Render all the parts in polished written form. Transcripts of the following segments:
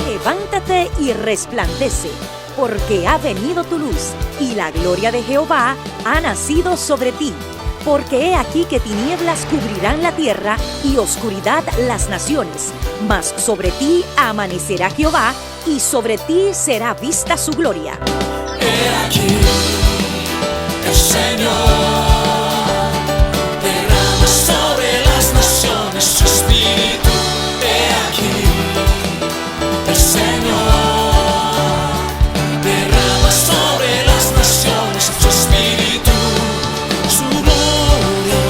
Levántate y resplandece, porque ha venido tu luz, y la gloria de Jehová ha nacido sobre ti. Porque he aquí que tinieblas cubrirán la tierra, y oscuridad las naciones. Mas sobre ti amanecerá Jehová, y sobre ti será vista su gloria. He aquí, el Señor derrama sobre las naciones su espíritu. He aquí, el Señor derrama sobre las naciones su espíritu, su gloria,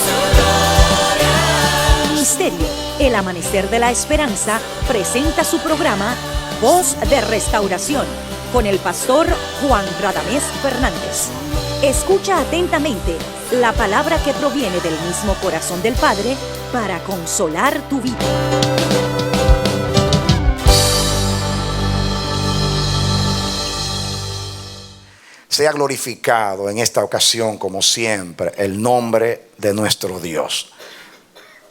su gloria. Ministerio El Amanecer de la Esperanza presenta su programa Voz de Restauración con el pastor Juan Radamés Fernández. Escucha atentamente la palabra que proviene del mismo corazón del Padre para consolar tu vida. Sea glorificado en esta ocasión, como siempre, el nombre de nuestro Dios,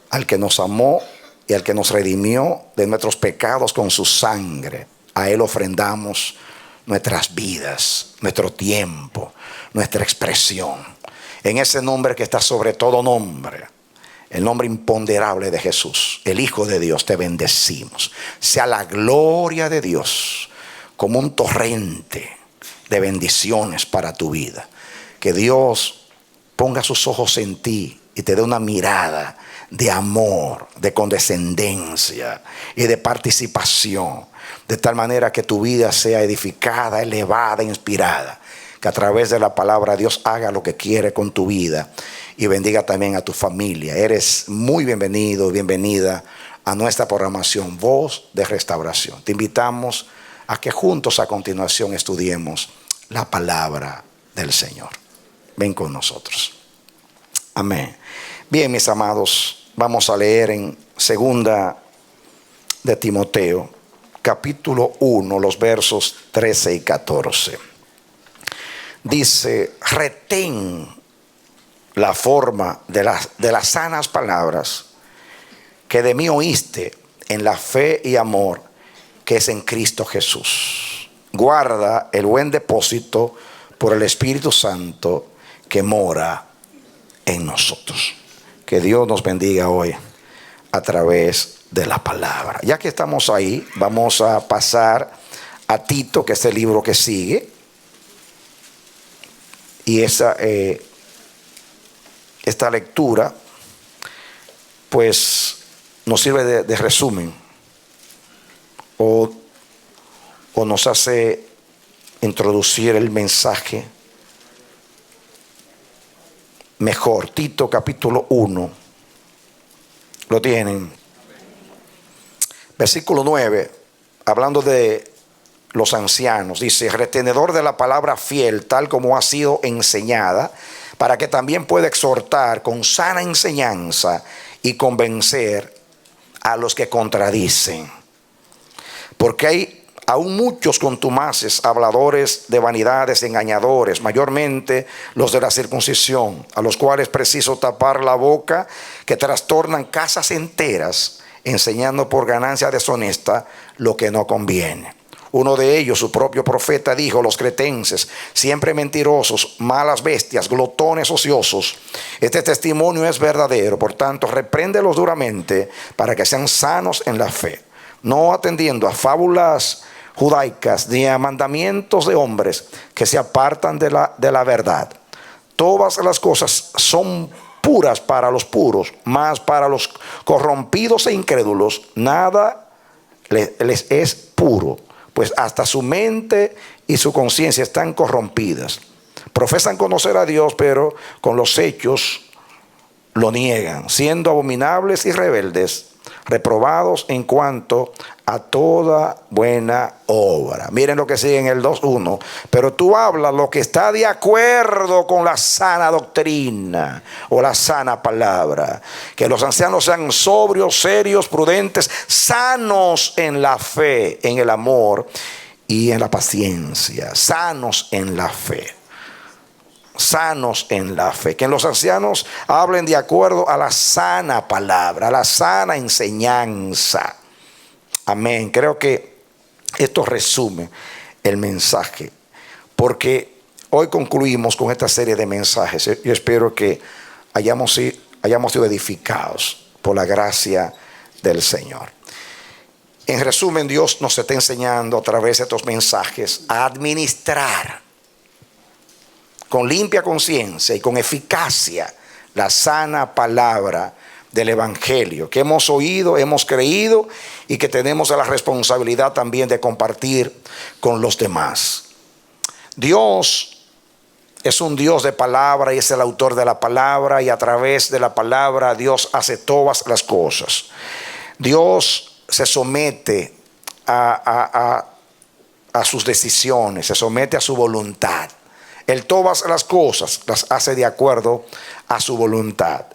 al que nos amó y al que nos redimió de nuestros pecados con su sangre. A Él ofrendamos nuestras vidas, nuestro tiempo, nuestra expresión. En ese nombre que está sobre todo nombre, el nombre imponderable de Jesús, el Hijo de Dios, te bendecimos. Sea la gloria de Dios como un torrente de bendiciones para tu vida. Que Dios ponga sus ojos en ti y te dé una mirada de amor, de condescendencia y de participación, de tal manera que tu vida sea edificada, elevada, inspirada. Que a través de la palabra Dios haga lo que quiere con tu vida y bendiga también a tu familia. Eres muy bienvenido y bienvenida a nuestra programación Voz de Restauración. Te invitamos a que juntos a continuación estudiemos la palabra del Señor. Ven con nosotros. Amén. Bien, mis amados, vamos a leer en segunda de Timoteo, capítulo 1, los versos 13 y 14. Dice: retén la forma de las sanas palabras que de mí oíste en la fe y amor que es en Cristo Jesús. Guarda el buen depósito por el Espíritu Santo que mora en nosotros. Que Dios nos bendiga hoy a través de la palabra. Ya que estamos ahí, vamos a pasar a Tito, que es el libro que sigue. Y esta lectura pues nos sirve de resumen o nos hace introducir el mensaje mejor. Tito capítulo 1, lo tienen. Versículo 9, hablando de los ancianos, dice: retenedor de la palabra fiel, tal como ha sido enseñada, para que también pueda exhortar con sana enseñanza y convencer a los que contradicen. Porque hay aún muchos contumaces, habladores de vanidades, engañadores, mayormente los de la circuncisión, a los cuales preciso tapar la boca, que trastornan casas enteras, enseñando por ganancia deshonesta lo que no conviene. Uno de ellos, su propio profeta, dijo: los cretenses, siempre mentirosos, malas bestias, glotones ociosos. Este testimonio es verdadero, por tanto, repréndelos duramente para que sean sanos en la fe, no atendiendo a fábulas judaicas ni a mandamientos de hombres que se apartan de la verdad. Todas las cosas son puras para los puros, mas para los corrompidos e incrédulos nada les es puro, pues hasta su mente y su conciencia están corrompidas. Profesan conocer a Dios, pero con los hechos lo niegan, siendo abominables y rebeldes, reprobados en cuanto a toda buena obra. Miren lo que sigue en el 2:1. Pero tú hablas lo que está de acuerdo con la sana doctrina o la sana palabra. Que los ancianos sean sobrios, serios, prudentes, sanos en la fe, en el amor y en la paciencia. Sanos en la fe. sanos en la fe, que los ancianos hablen de acuerdo a la sana palabra, a la sana enseñanza. Amén. Creo que esto resume el mensaje, porque hoy concluimos con esta serie de mensajes. Yo espero que hayamos sido edificados por la gracia del Señor. En resumen, Dios nos está enseñando a través de estos mensajes a administrar con limpia conciencia y con eficacia la sana palabra del Evangelio que hemos oído, hemos creído y que tenemos la responsabilidad también de compartir con los demás. Dios es un Dios de palabra y es el autor de la palabra, y a través de la palabra Dios hace todas las cosas. Dios se somete a sus decisiones, se somete a su voluntad. Él todas las cosas las hace de acuerdo a su voluntad.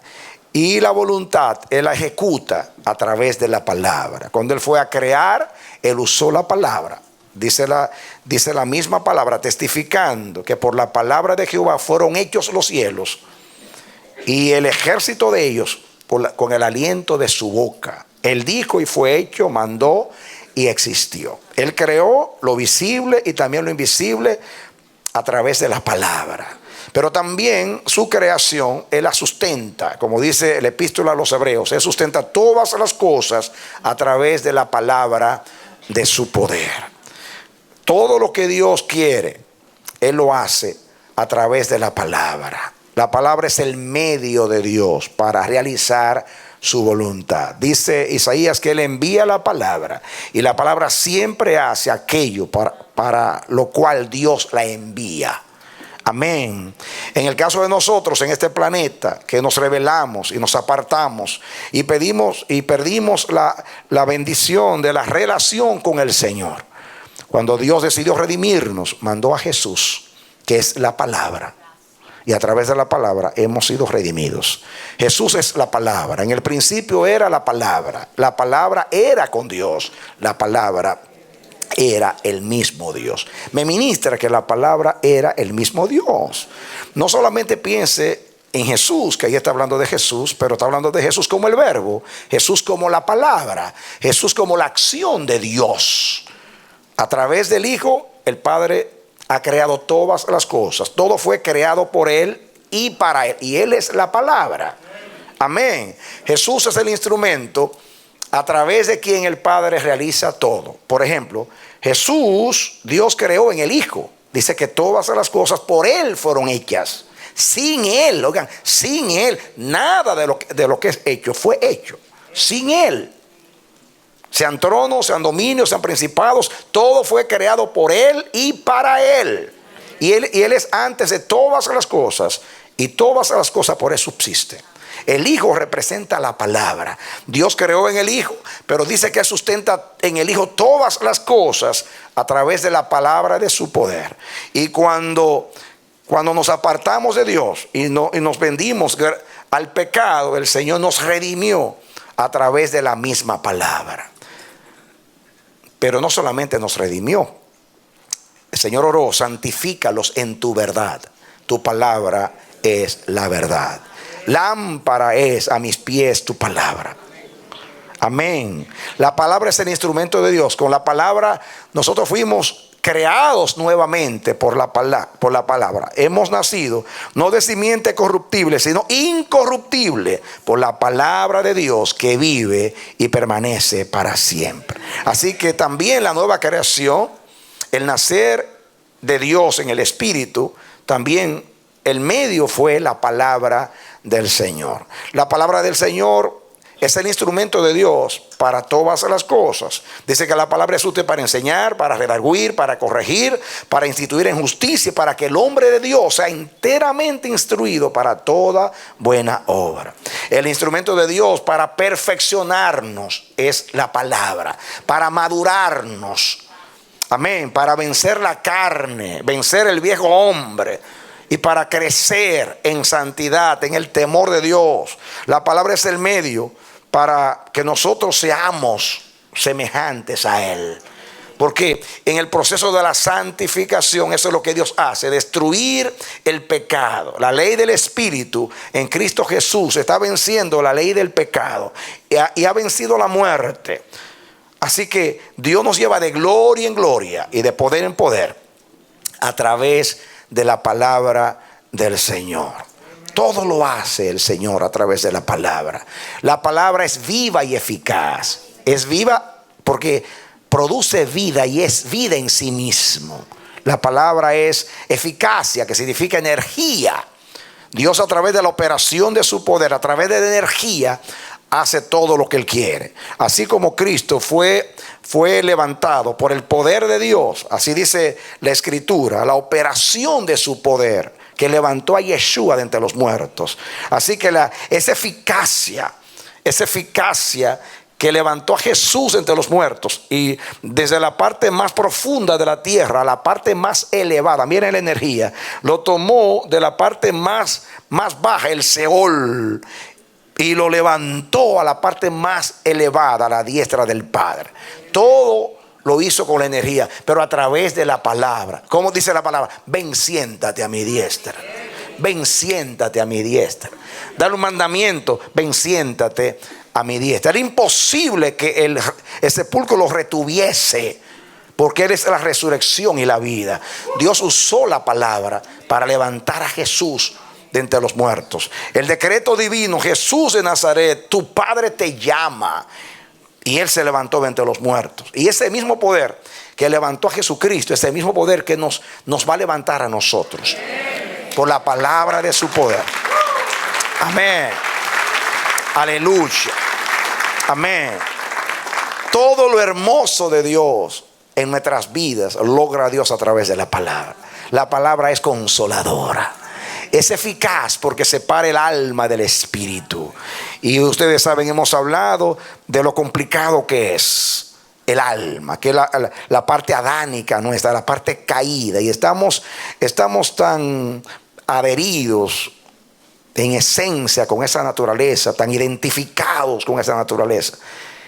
Y la voluntad Él la ejecuta a través de la palabra. Cuando Él fue a crear, Él usó la palabra. Dice la misma palabra, testificando que por la palabra de Jehová fueron hechos los cielos y el ejército de ellos con el aliento de su boca. Él dijo y fue hecho, mandó y existió. Él creó lo visible y también lo invisible a través de la palabra. Pero también su creación Él la sustenta, como dice la epístola a los Hebreos. Él sustenta todas las cosas a través de la palabra de su poder. Todo lo que Dios quiere, Él lo hace a través de la palabra. La palabra es el medio de Dios para realizar su voluntad. Dice Isaías que Él envía la palabra, y la palabra siempre hace aquello para lo cual Dios la envía. Amén. En el caso de nosotros en este planeta, que nos rebelamos y nos apartamos y perdimos la bendición de la relación con el Señor, cuando Dios decidió redimirnos, mandó a Jesús, que es la palabra. Y a través de la palabra hemos sido redimidos. Jesús es la palabra. En el principio era la palabra. La palabra era con Dios. La palabra era el mismo Dios. Me ministra que la palabra era el mismo Dios. No solamente piense en Jesús, que ahí está hablando de Jesús, pero está hablando de Jesús como el verbo, Jesús como la palabra, Jesús como la acción de Dios. A través del Hijo, el Padre ha creado todas las cosas. Todo fue creado por Él y para Él. Y Él es la palabra. Amén. Jesús es el instrumento a través de quien el Padre realiza todo. Por ejemplo, Jesús, Dios creó en el Hijo. Dice que todas las cosas por Él fueron hechas. Sin Él, oigan, sin Él, nada de lo que es hecho fue hecho. Sin Él. Sean tronos, sean dominios, sean principados, todo fue creado por Él y para Él. Y Él es antes de todas las cosas, y todas las cosas por Él subsisten. El Hijo representa la palabra. Dios creó en el Hijo, pero dice que sustenta en el Hijo todas las cosas a través de la palabra de su poder. Y cuando nos apartamos de Dios y nos vendimos al pecado, el Señor nos redimió a través de la misma palabra. Pero no solamente nos redimió. El Señor oró: santifícalos en tu verdad. Tu palabra es la verdad. Lámpara es a mis pies tu palabra. Amén. La palabra es el instrumento de Dios. Con la palabra nosotros fuimos creados nuevamente por la palabra. Hemos nacido no de simiente corruptible, sino incorruptible por la palabra de Dios, que vive y permanece para siempre. Así que también la nueva creación, el nacer de Dios en el Espíritu, también el medio fue la palabra del Señor. La palabra del Señor es el instrumento de Dios para todas las cosas. Dice que la palabra es útil para enseñar, para redarguir, para corregir, para instituir en justicia, para que el hombre de Dios sea enteramente instruido para toda buena obra. El instrumento de Dios para perfeccionarnos es la palabra, para madurarnos. Amén. Para vencer la carne, vencer el viejo hombre, y para crecer en santidad, en el temor de Dios. La palabra es el medio para que nosotros seamos semejantes a Él. Porque en el proceso de la santificación, eso es lo que Dios hace, destruir el pecado. La ley del Espíritu en Cristo Jesús está venciendo la ley del pecado y ha vencido la muerte. Así que Dios nos lleva de gloria en gloria y de poder en poder a través de la palabra del Señor. Todo lo hace el Señor a través de la palabra. La palabra es viva y eficaz. Es viva porque produce vida y es vida en sí mismo. La palabra es eficacia, que significa energía. Dios, a través de la operación de su poder, a través de la energía, hace todo lo que Él quiere. Así como Cristo fue levantado por el poder de Dios, así dice la Escritura, la operación de su poder que levantó a Yeshua de entre los muertos. Así que esa eficacia que levantó a Jesús entre los muertos, y desde la parte más profunda de la tierra a la parte más elevada, miren la energía, lo tomó de la parte más baja, el Seol, y lo levantó a la parte más elevada, a la diestra del Padre. Todo lo hizo con la energía, pero a través de la palabra. ¿Cómo dice la palabra? Ven, siéntate a mi diestra. Ven, siéntate a mi diestra. Dale un mandamiento: ven, siéntate a mi diestra. Era imposible que el sepulcro lo retuviese, porque Él es la resurrección y la vida. Dios usó la palabra para levantar a Jesús de entre los muertos. El decreto divino: Jesús de Nazaret, tu Padre te llama. Y Él se levantó de entre los muertos. Y ese mismo poder que levantó a Jesucristo, ese mismo poder que nos va a levantar a nosotros, por la palabra de su poder. Amén. Aleluya. Amén. Todo lo hermoso de Dios en nuestras vidas logra Dios a través de la palabra. La palabra es consoladora. Es eficaz porque separa el alma del espíritu. Y ustedes saben, hemos hablado de lo complicado que es el alma, que es la parte adánica nuestra, la parte caída. Y estamos tan adheridos en esencia con esa naturaleza, tan identificados con esa naturaleza,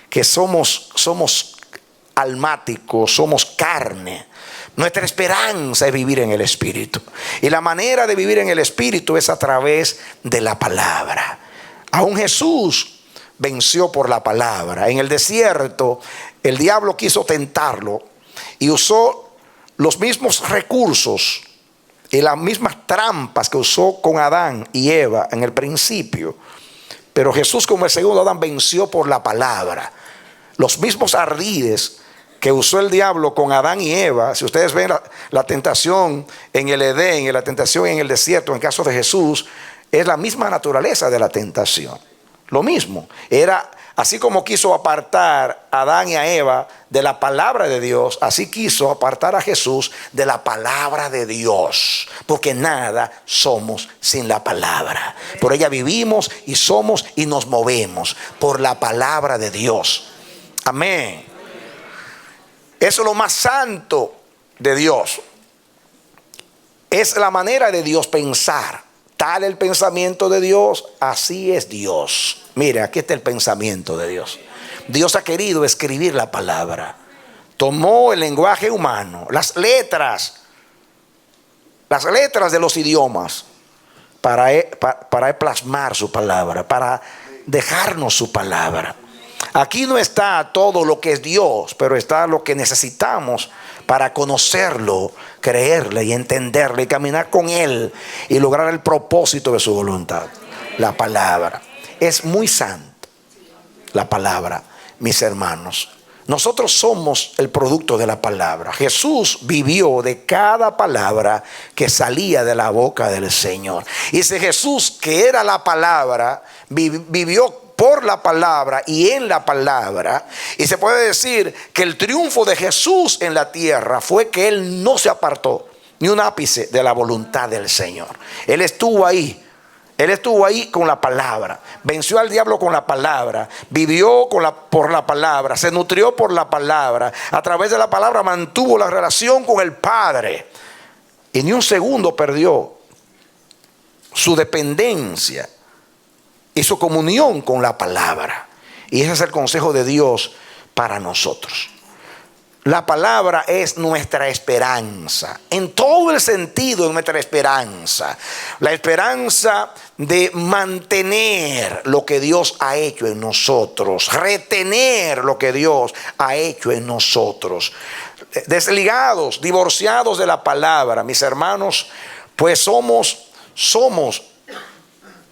que somos almáticos, somos carne. Nuestra esperanza es vivir en el Espíritu. Y la manera de vivir en el Espíritu es a través de la palabra. Aún Jesús venció por la palabra. En el desierto, el diablo quiso tentarlo y usó los mismos recursos y las mismas trampas que usó con Adán y Eva en el principio. Pero Jesús, como el segundo Adán, venció por la palabra. Los mismos ardides que usó el diablo con Adán y Eva, si ustedes ven la tentación en el Edén y la tentación en el desierto, en el caso de Jesús, es la misma naturaleza de la tentación. Lo mismo, era así como quiso apartar a Adán y a Eva de la palabra de Dios, así quiso apartar a Jesús de la palabra de Dios, porque nada somos sin la palabra. Por ella vivimos y somos y nos movemos, por la palabra de Dios. Amén. Eso es lo más santo de Dios. Es la manera de Dios pensar. Tal el pensamiento de Dios, así es Dios. Mire, aquí está el pensamiento de Dios. Dios ha querido escribir la palabra. Tomó el lenguaje humano, las letras de los idiomas, para plasmar su palabra, para dejarnos su palabra. Aquí no está todo lo que es Dios, pero está lo que necesitamos para conocerlo, creerle y entenderle y caminar con Él y lograr el propósito de su voluntad. La palabra es muy santa. La palabra, mis hermanos, nosotros somos el producto de la palabra. Jesús vivió de cada palabra que salía de la boca del Señor. Y ese Jesús, que era la palabra, vivió por la palabra y en la palabra. Y se puede decir que el triunfo de Jesús en la tierra fue que Él no se apartó ni un ápice de la voluntad del Señor. Él estuvo ahí. Él estuvo ahí con la palabra. Venció al diablo con la palabra. Vivió por la palabra. Se nutrió por la palabra. A través de la palabra mantuvo la relación con el Padre. Y ni un segundo perdió su dependencia y su comunión con la palabra. Y ese es el consejo de Dios para nosotros. La palabra es nuestra esperanza, en todo el sentido de nuestra esperanza. La esperanza de mantener lo que Dios ha hecho en nosotros, retener lo que Dios ha hecho en nosotros. Desligados, divorciados de la palabra, mis hermanos, pues somos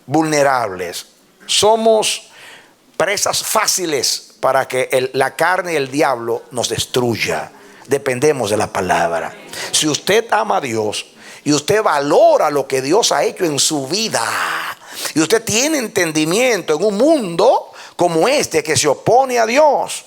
vulnerables, somos presas fáciles para que la carne y el diablo nos destruya. Dependemos de la palabra. Si usted ama a Dios y usted valora lo que Dios ha hecho en su vida, y usted tiene entendimiento en un mundo como este que se opone a Dios,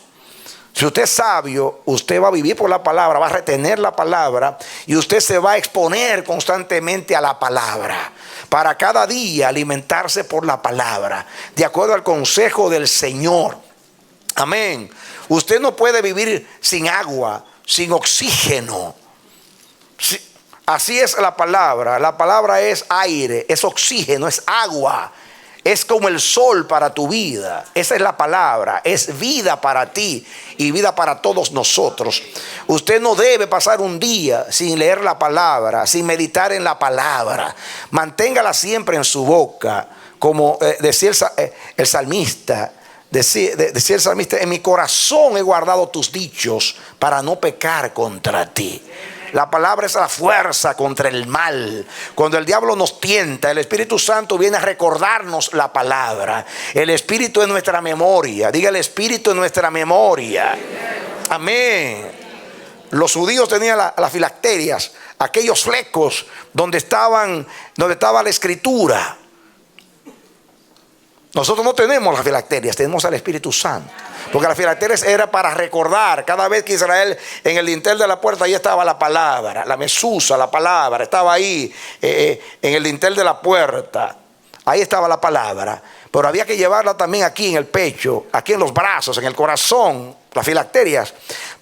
si usted es sabio, usted va a vivir por la palabra, va a retener la palabra, y usted se va a exponer constantemente a la palabra, para cada día alimentarse por la palabra, de acuerdo al consejo del Señor. Amén. Usted no puede vivir sin agua, sin oxígeno. Así es la palabra. La palabra es aire, es oxígeno, es agua. Es como el sol para tu vida. Esa es la palabra. Es vida para ti y vida para todos nosotros. Usted no debe pasar un día sin leer la palabra, sin meditar en la palabra. Manténgala siempre en su boca. Como decía el salmista. Decía el salmista: en mi corazón he guardado tus dichos para no pecar contra ti. La palabra es la fuerza contra el mal. Cuando el diablo nos tienta, el Espíritu Santo viene a recordarnos la palabra. El Espíritu es nuestra memoria. Diga: el Espíritu es nuestra memoria. Amén. Los judíos tenían las filacterias, aquellos flecos donde estaba la escritura. Nosotros no tenemos las filacterias, tenemos al Espíritu Santo. Porque las filacterias era para recordar. Cada vez que Israel, en el dintel de la puerta, ahí estaba la palabra, la mesusa, la palabra, estaba ahí en el dintel de la puerta. Ahí estaba la palabra. Pero había que llevarla también aquí en el pecho, aquí en los brazos, en el corazón, las filacterias,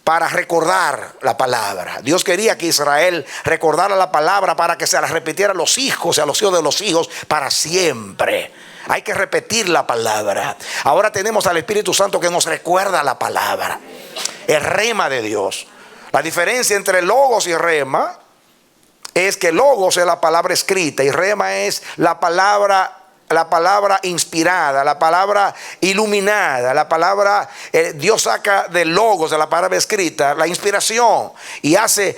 para recordar la palabra. Dios quería que Israel recordara la palabra para que se la repitiera a los hijos y a los hijos de los hijos para siempre. Hay que repetir la palabra. Ahora tenemos al Espíritu Santo que nos recuerda la palabra, el rema de Dios. La diferencia entre logos y rema es que logos es la palabra escrita y rema es la palabra inspirada, la palabra iluminada, la palabra, Dios saca de logos, de la palabra escrita, la inspiración y hace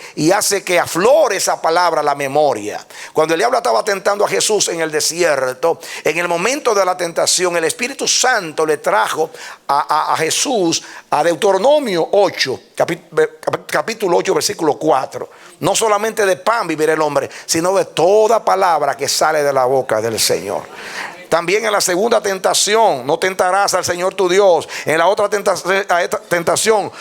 que aflore esa palabra a la memoria. Cuando el diablo estaba tentando a Jesús en el desierto, en el momento de la tentación, el Espíritu Santo le trajo a Jesús a Deuteronomio 8, capítulo 8, versículo 4. No solamente de pan vivirá el hombre, sino de toda palabra que sale de la boca del Señor. También en la segunda tentación, no tentarás al Señor tu Dios. En la otra tentación,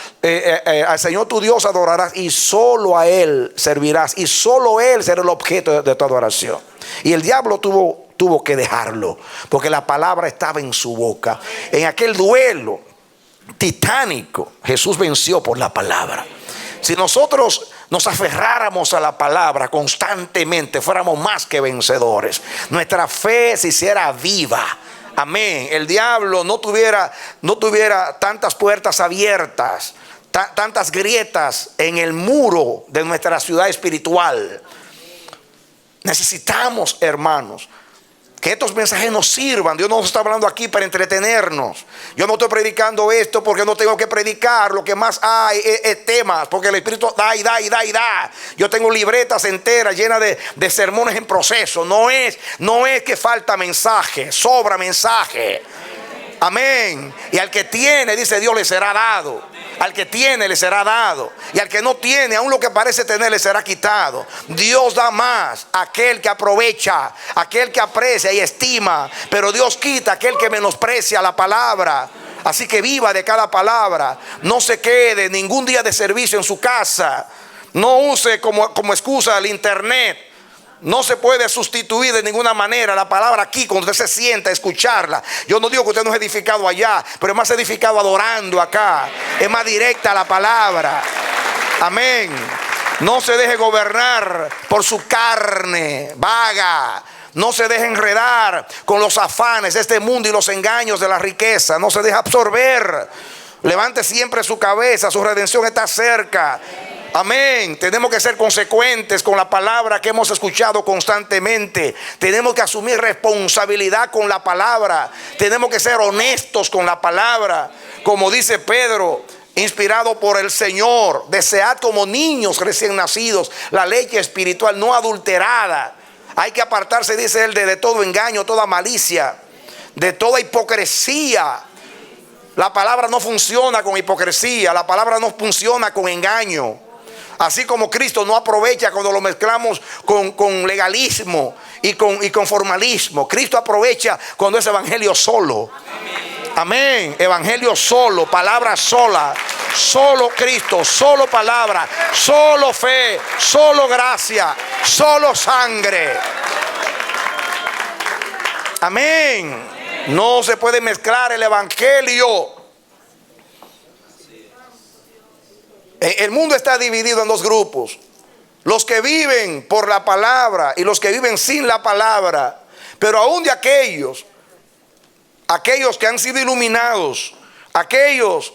al Señor tu Dios adorarás y solo a Él servirás. Y solo Él será el objeto de tu adoración. Y el diablo tuvo que dejarlo, porque la palabra estaba en su boca. En aquel duelo titánico, Jesús venció por la palabra. Si nosotros nos aferráramos a la palabra constantemente, fuéramos más que vencedores. Nuestra fe se hiciera viva. Amén. El diablo no tuviera tantas puertas abiertas, tantas grietas en el muro de nuestra ciudad espiritual. Necesitamos, hermanos, que estos mensajes nos sirvan. Dios no nos está hablando aquí para entretenernos. Yo no estoy predicando esto porque no tengo que predicar. Lo que más hay es temas, porque el Espíritu da y da y da y da. Yo tengo libretas enteras llenas de sermones en proceso. No es que falta mensaje, sobra mensaje. Amén. Y al que tiene, dice Dios, le será dado. Al que tiene le será dado, y al que no tiene, aún lo que parece tener, le será quitado. Dios da más a aquel que aprovecha, a aquel que aprecia y estima, pero Dios quita a aquel que menosprecia la palabra. Así que viva de cada palabra. No se quede ningún día de servicio en su casa. No use como excusa el internet. No se puede sustituir de ninguna manera la palabra aquí cuando usted se sienta a escucharla. Yo no digo que usted no es edificado allá, pero es más edificado adorando acá. Es más directa la palabra. Amén. No se deje gobernar por su carne vaga. No se deje enredar con los afanes de este mundo y los engaños de la riqueza. No se deje absorber Levante siempre su cabeza, su redención está cerca. Amén. Tenemos que ser consecuentes con la palabra que hemos escuchado constantemente. Tenemos que asumir responsabilidad con la palabra. Tenemos que ser honestos con la palabra. Como dice Pedro, inspirado por el Señor, desead como niños recién nacidos la leche espiritual no adulterada. Hay que apartarse, dice él, de todo engaño, toda malicia, de toda hipocresía. La palabra no funciona con hipocresía, la palabra no funciona con engaño. Así como Cristo no aprovecha cuando lo mezclamos con legalismo y con formalismo. Cristo aprovecha cuando es evangelio solo. Amén. Evangelio solo, palabra sola, solo Cristo, solo palabra, solo fe, solo gracia, solo sangre. Amén. No se puede mezclar el evangelio. El mundo está dividido en dos grupos: los que viven por la palabra y los que viven sin la palabra. Pero aún de aquellos que han sido iluminados, aquellos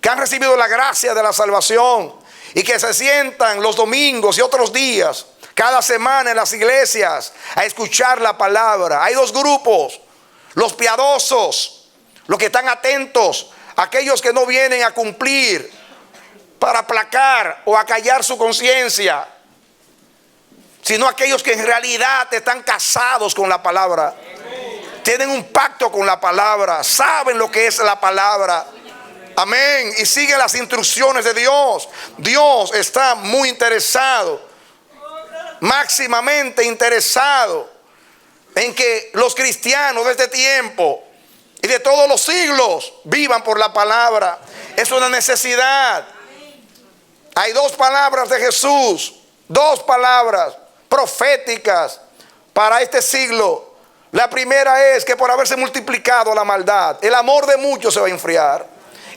que han recibido la gracia de la salvación y que se sientan los domingos y otros días, cada semana en las iglesias, a escuchar la palabra. Hay dos grupos: los piadosos, los que están atentos, aquellos que no vienen a cumplir para aplacar o acallar su conciencia, sino aquellos que en realidad están casados con la palabra, tienen un pacto con la palabra, saben lo que es la palabra. Amén. Y siguen las instrucciones de Dios. Dios está muy interesado, máximamente interesado, en que los cristianos de este tiempo y de todos los siglos vivan por la palabra. Es una necesidad. Hay dos palabras de Jesús, dos palabras proféticas para este siglo. La primera es que por haberse multiplicado la maldad, el amor de muchos se va a enfriar.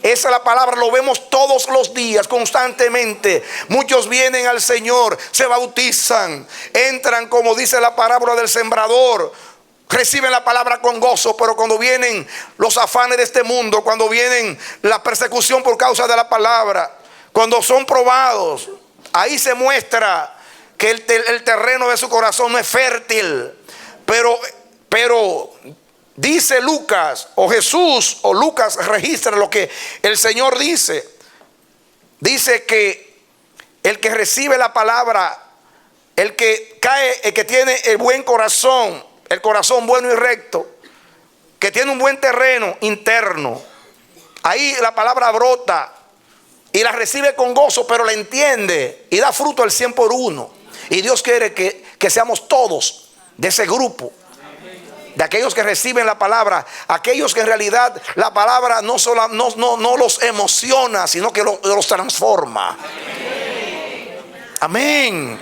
Esa es la palabra, lo vemos todos los días, constantemente. Muchos vienen al Señor, se bautizan, entran, como dice la parábola del sembrador, reciben la palabra con gozo, pero cuando vienen los afanes de este mundo, cuando vienen la persecución por causa de la palabra, cuando son probados, ahí se muestra que el terreno de su corazón no es fértil. Pero dice Lucas, o Jesús o Lucas registra lo que el Señor dice. Dice que el que recibe la palabra, el que cae, el que tiene el buen corazón, el corazón bueno y recto, que tiene un buen terreno interno, ahí la palabra brota y la recibe con gozo, pero la entiende y da fruto al 100 por 1. Y Dios quiere que seamos todos de ese grupo, de aquellos que reciben la palabra, aquellos que en realidad la palabra no los emociona, sino que los transforma. Amén.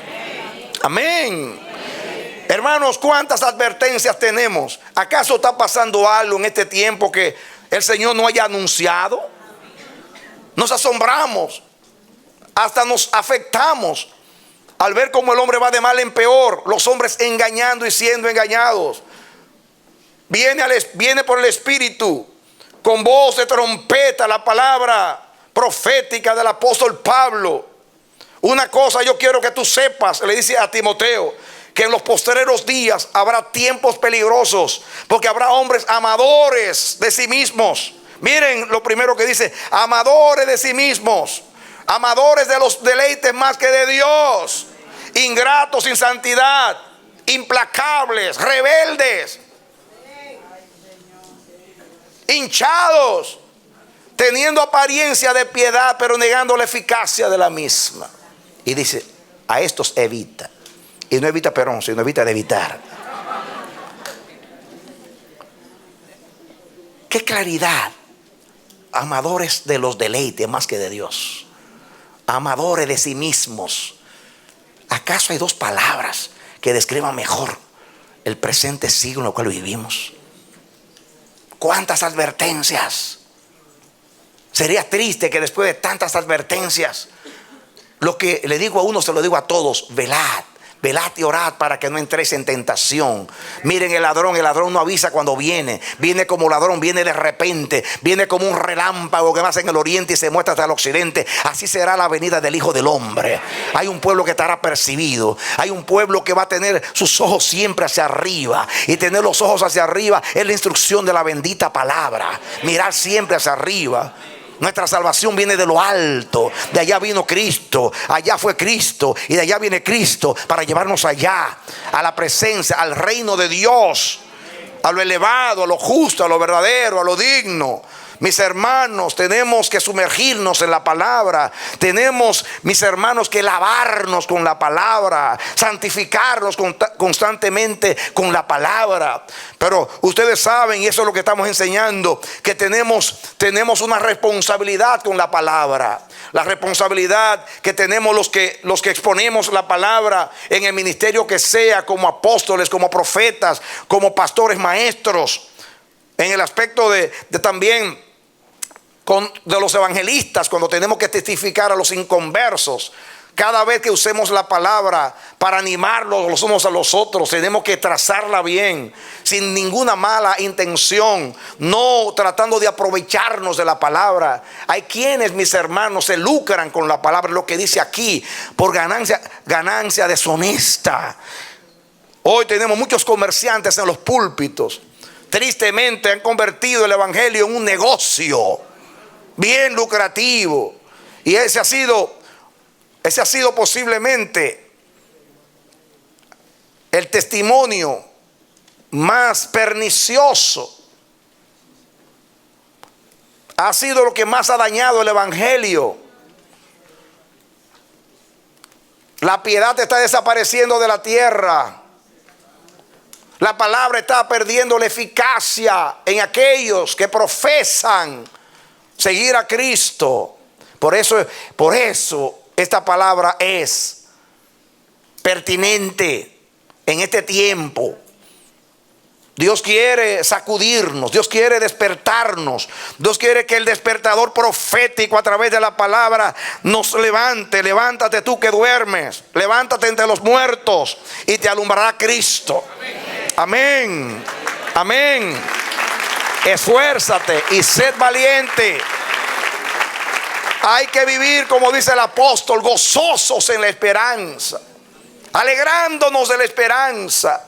Amén. Hermanos, ¿cuántas advertencias tenemos? ¿Acaso está pasando algo en este tiempo que el Señor no haya anunciado? Nos asombramos, hasta nos afectamos al ver cómo el hombre va de mal en peor, los hombres engañando y siendo engañados. Viene por el Espíritu con voz de trompeta la palabra profética del apóstol Pablo. Una cosa yo quiero que tú sepas, le dice a Timoteo, que en los postreros días habrá tiempos peligrosos, porque habrá hombres amadores de sí mismos. Miren lo primero que dice: amadores de sí mismos, amadores de los deleites más que de Dios, ingratos, sin santidad, implacables, rebeldes, hinchados, teniendo apariencia de piedad, pero negando la eficacia de la misma. Y dice: a estos evita. Y no evita Perón, sino evita de evitar. ¡Qué claridad! Amadores de los deleites más que de Dios, amadores de sí mismos. ¿Acaso hay dos palabras que describan mejor el presente siglo en el cual vivimos? ¿Cuántas advertencias? Sería triste que después de tantas advertencias, lo que le digo a uno se lo digo a todos: velad, Velad y orad para que no entréis en tentación. Miren el ladrón no avisa cuando viene. Viene como ladrón, viene de repente. Viene como un relámpago que nace en el oriente y se muestra hasta el occidente. Así será la venida del Hijo del Hombre. Hay un pueblo que estará percibido. Hay un pueblo que va a tener sus ojos siempre hacia arriba. Y tener los ojos hacia arriba es la instrucción de la bendita palabra. Mirar siempre hacia arriba. Nuestra salvación viene de lo alto. De allá vino Cristo, allá fue Cristo, y de allá viene Cristo para llevarnos allá, a la presencia, al reino de Dios, a lo elevado, a lo justo, a lo verdadero, a lo digno. Mis hermanos, tenemos que sumergirnos en la palabra. Tenemos, mis hermanos, que lavarnos con la palabra, santificarnos constantemente con la palabra. Pero ustedes saben, y eso es lo que estamos enseñando, que tenemos una responsabilidad con la palabra. La responsabilidad que tenemos los que exponemos la palabra en el ministerio que sea, como apóstoles, como profetas, como pastores, maestros. En el aspecto de también de los evangelistas, cuando tenemos que testificar a los inconversos. Cada vez que usemos la palabra para animarlos los unos a los otros, tenemos que trazarla bien, sin ninguna mala intención, no tratando de aprovecharnos de la palabra. Hay quienes, mis hermanos, se lucran con la palabra, lo que dice aquí, por ganancia deshonesta. Hoy tenemos muchos comerciantes en los púlpitos. Tristemente han convertido el evangelio en un negocio bien lucrativo, y ese ha sido posiblemente el testimonio más pernicioso. Ha sido lo que más ha dañado el evangelio. La piedad está desapareciendo de la tierra. La palabra está perdiendo la eficacia en aquellos que profesan seguir a Cristo. Por eso esta palabra es pertinente en este tiempo. Dios quiere sacudirnos, Dios quiere despertarnos, Dios quiere que el despertador profético a través de la palabra nos levante. Levántate tú que duermes, levántate entre los muertos y te alumbrará Cristo. Amén, amén. Esfuérzate y sed valiente. Hay que vivir, como dice el apóstol, gozosos en la esperanza, alegrándonos de la esperanza,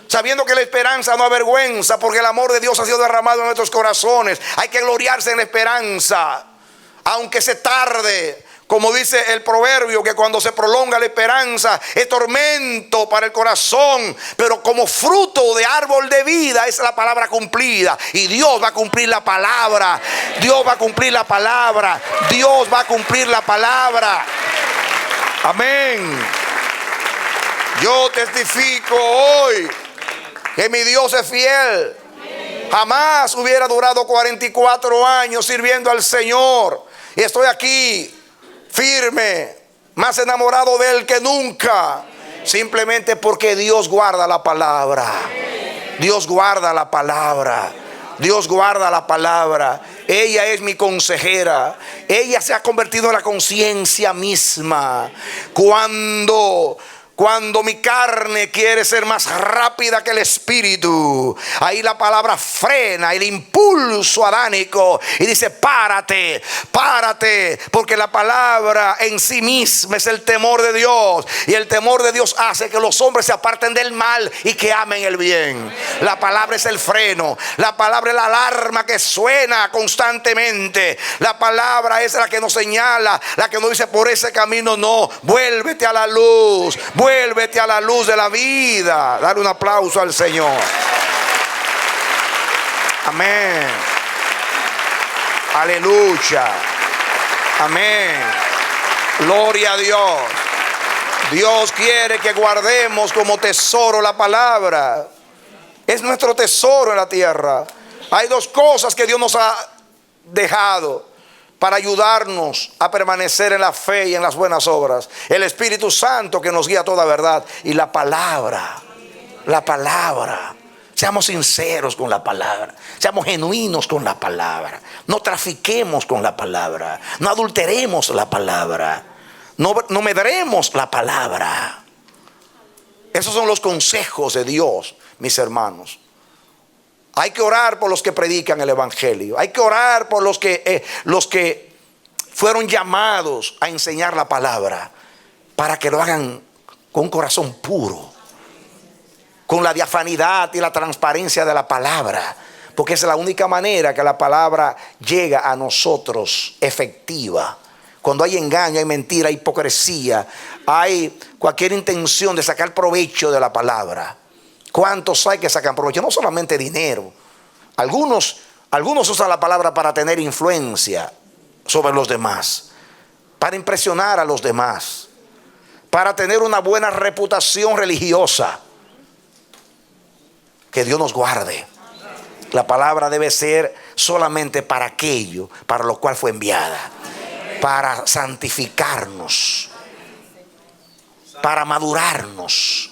sabiendo que la esperanza no avergüenza, porque el amor de Dios ha sido derramado en nuestros corazones. Hay que gloriarse en la esperanza, aunque se tarde. Como dice el proverbio, que cuando se prolonga la esperanza es tormento para el corazón, pero como fruto de árbol de vida es la palabra cumplida. Y Dios va a cumplir la palabra. Dios va a cumplir la palabra. Dios va a cumplir la palabra. Amén. Yo testifico hoy que mi Dios es fiel. Jamás hubiera durado 44 años sirviendo al Señor. Y estoy aquí firme, más enamorado de Él que nunca. Simplemente porque Dios guarda la palabra. Dios guarda la palabra. Dios guarda la palabra. Ella es mi consejera. Ella se ha convertido en la conciencia misma. Cuando mi carne quiere ser más rápida que el espíritu, ahí la palabra frena el impulso adánico y dice: párate, párate, porque la palabra en sí misma es el temor de Dios, y el temor de Dios hace que los hombres se aparten del mal y que amen el bien. La palabra es el freno, la palabra es la alarma que suena constantemente, la palabra es la que nos señala, la que nos dice: por ese camino no, vuélvete a la luz. Vuélvete a la luz de la vida. Dale un aplauso al Señor. Amén. Aleluya. Amén. Gloria a Dios. Dios quiere que guardemos como tesoro la palabra. Es nuestro tesoro en la tierra. Hay dos cosas que Dios nos ha dejado para ayudarnos a permanecer en la fe y en las buenas obras: el Espíritu Santo, que nos guía a toda verdad, y la palabra. La palabra. Seamos sinceros con la palabra. Seamos genuinos con la palabra. No trafiquemos con la palabra. No adulteremos la palabra. No medremos la palabra. Esos son los consejos de Dios, mis hermanos. Hay que orar por los que predican el evangelio. Hay que orar por los que fueron llamados a enseñar la palabra, para que lo hagan con un corazón puro, con la diafanidad y la transparencia de la palabra, porque es la única manera que la palabra llega a nosotros efectiva. Cuando hay engaño, hay mentira, hay hipocresía, hay cualquier intención de sacar provecho de la palabra. ¿Cuántos hay que sacan provecho? No solamente dinero. Algunos usan la palabra para tener influencia sobre los demás, para impresionar a los demás, para tener una buena reputación religiosa. Que Dios nos guarde. La palabra debe ser solamente para aquello para lo cual fue enviada, para santificarnos, para madurarnos,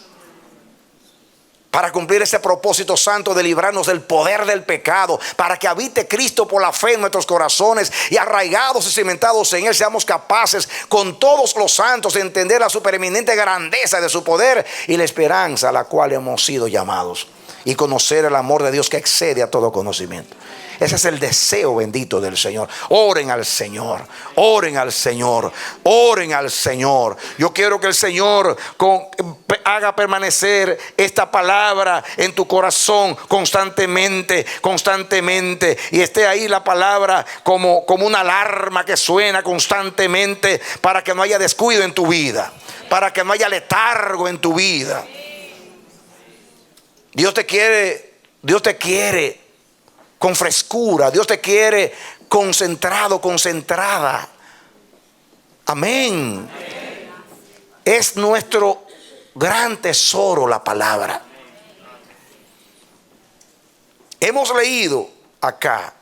para cumplir ese propósito santo de librarnos del poder del pecado, para que habite Cristo por la fe en nuestros corazones, y arraigados y cimentados en Él seamos capaces con todos los santos de entender la supereminente grandeza de su poder y la esperanza a la cual hemos sido llamados, y conocer el amor de Dios que excede a todo conocimiento. Ese es el deseo bendito del Señor. Oren al Señor, oren al Señor, oren al Señor. Yo quiero que el Señor haga permanecer esta palabra en tu corazón constantemente, constantemente. Y esté ahí la palabra como una alarma que suena constantemente, para que no haya descuido en tu vida, para que no haya letargo en tu vida. Dios te quiere con frescura. Dios te quiere concentrado, concentrada. Amén. Es nuestro gran tesoro la palabra. Hemos leído acá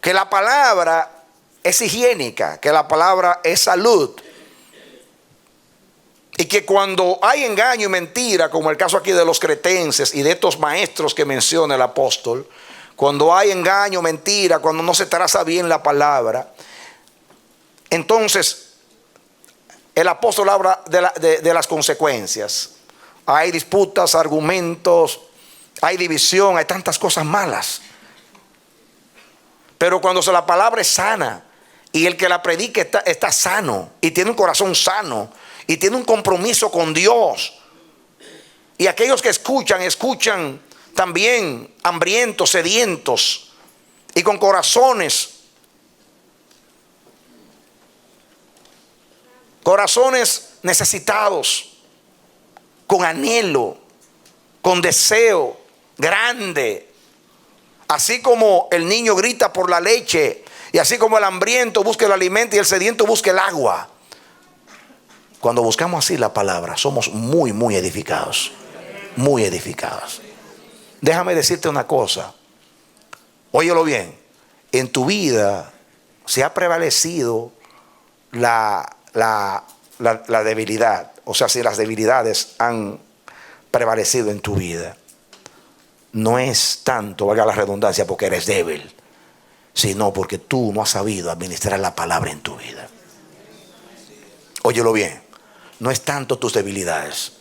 que la palabra es higiénica, que la palabra es salud. Y que cuando hay engaño y mentira, como el caso aquí de los cretenses y de estos maestros que menciona el apóstol, cuando hay engaño, mentira, cuando no se traza bien la palabra, entonces el apóstol habla de las consecuencias. Hay disputas, argumentos, hay división, hay tantas cosas malas. Pero cuando la palabra es sana y el que la predique está sano y tiene un corazón sano y tiene un compromiso con Dios, y aquellos que escuchan también hambrientos, sedientos y con corazones necesitados, con anhelo, con deseo grande. Así como el niño grita por la leche, y así como el hambriento busca el alimento y el sediento busca el agua. Cuando buscamos así la palabra, somos muy, muy edificados. Muy edificados. Déjame decirte una cosa. Óyelo bien. En tu vida se ha prevalecido la debilidad. O sea, si las debilidades han prevalecido en tu vida, no es tanto, valga la redundancia, porque eres débil, sino porque tú no has sabido administrar la palabra en tu vida. Óyelo bien. No es tanto tus debilidades,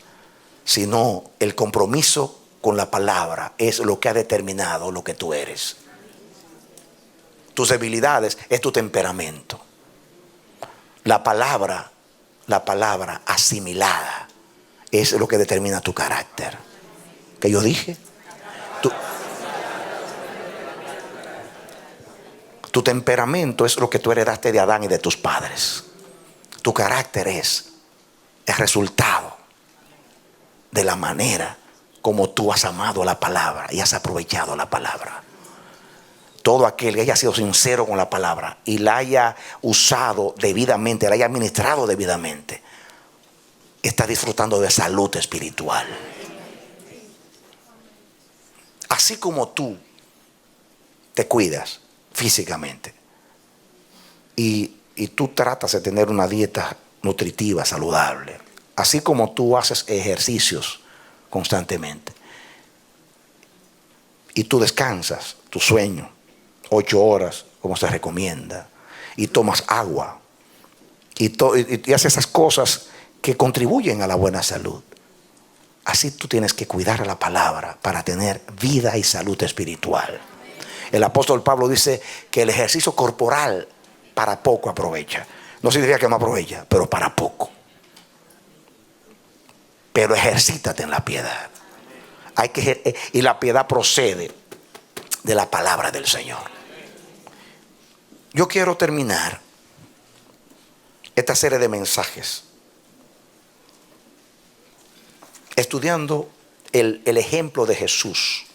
sino el compromiso con la palabra es lo que ha determinado lo que tú eres. Tus debilidades es tu temperamento. La palabra asimilada es lo que determina tu carácter. ¿Qué yo dije? Tu temperamento es lo que tú heredaste de Adán y de tus padres. Tu carácter es el resultado de la manera como tú has amado la palabra y has aprovechado la palabra. Todo aquel que haya sido sincero con la palabra y la haya usado debidamente, la haya administrado debidamente, está disfrutando de salud espiritual. Así como tú te cuidas físicamente y tú tratas de tener una dieta nutritiva, saludable, así como tú haces ejercicios constantemente y tú descansas tu sueño 8 horas como se recomienda, y tomas agua y haces esas cosas que contribuyen a la buena salud, Así tú tienes que cuidar la palabra para tener vida y salud espiritual. El apóstol Pablo dice que el ejercicio corporal para poco aprovecha. No significa que no aprovecha, pero para poco. Pero ejercítate en la piedad. Y la piedad procede de la palabra del Señor. Yo quiero terminar esta serie de mensajes estudiando el ejemplo de Jesús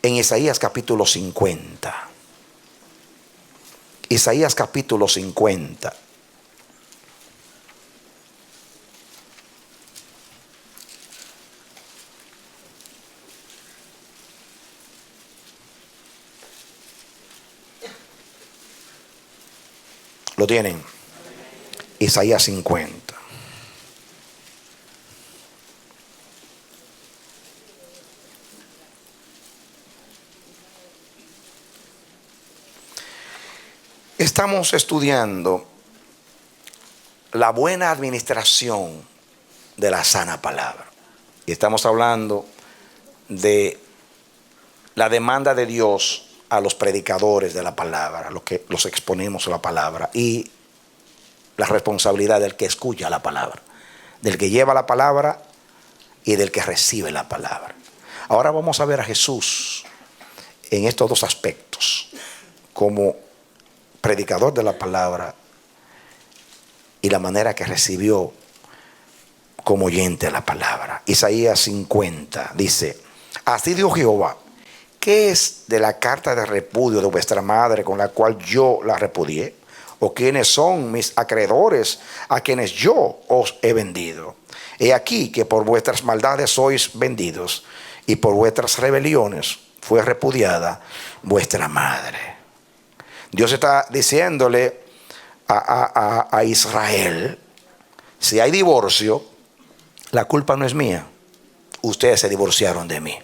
en Isaías capítulo 50. Isaías capítulo 50. ¿Lo tienen? Isaías 50. Estamos estudiando la buena administración de la sana palabra. Y estamos hablando de la demanda de Dios a los predicadores de la palabra, a los que los exponemos a la palabra, y la responsabilidad del que escucha la palabra, del que lleva la palabra y del que recibe la palabra. Ahora vamos a ver a Jesús en estos dos aspectos, como predicador de la palabra y la manera que recibió como oyente de la palabra. Isaías 50 dice: así dijo Jehová, ¿qué es de la carta de repudio de vuestra madre con la cual yo la repudié? ¿O quiénes son mis acreedores a quienes yo os he vendido? He aquí que por vuestras maldades sois vendidos, y por vuestras rebeliones fue repudiada vuestra madre. Dios está diciéndole a Israel: si hay divorcio, la culpa no es mía. Ustedes se divorciaron de mí.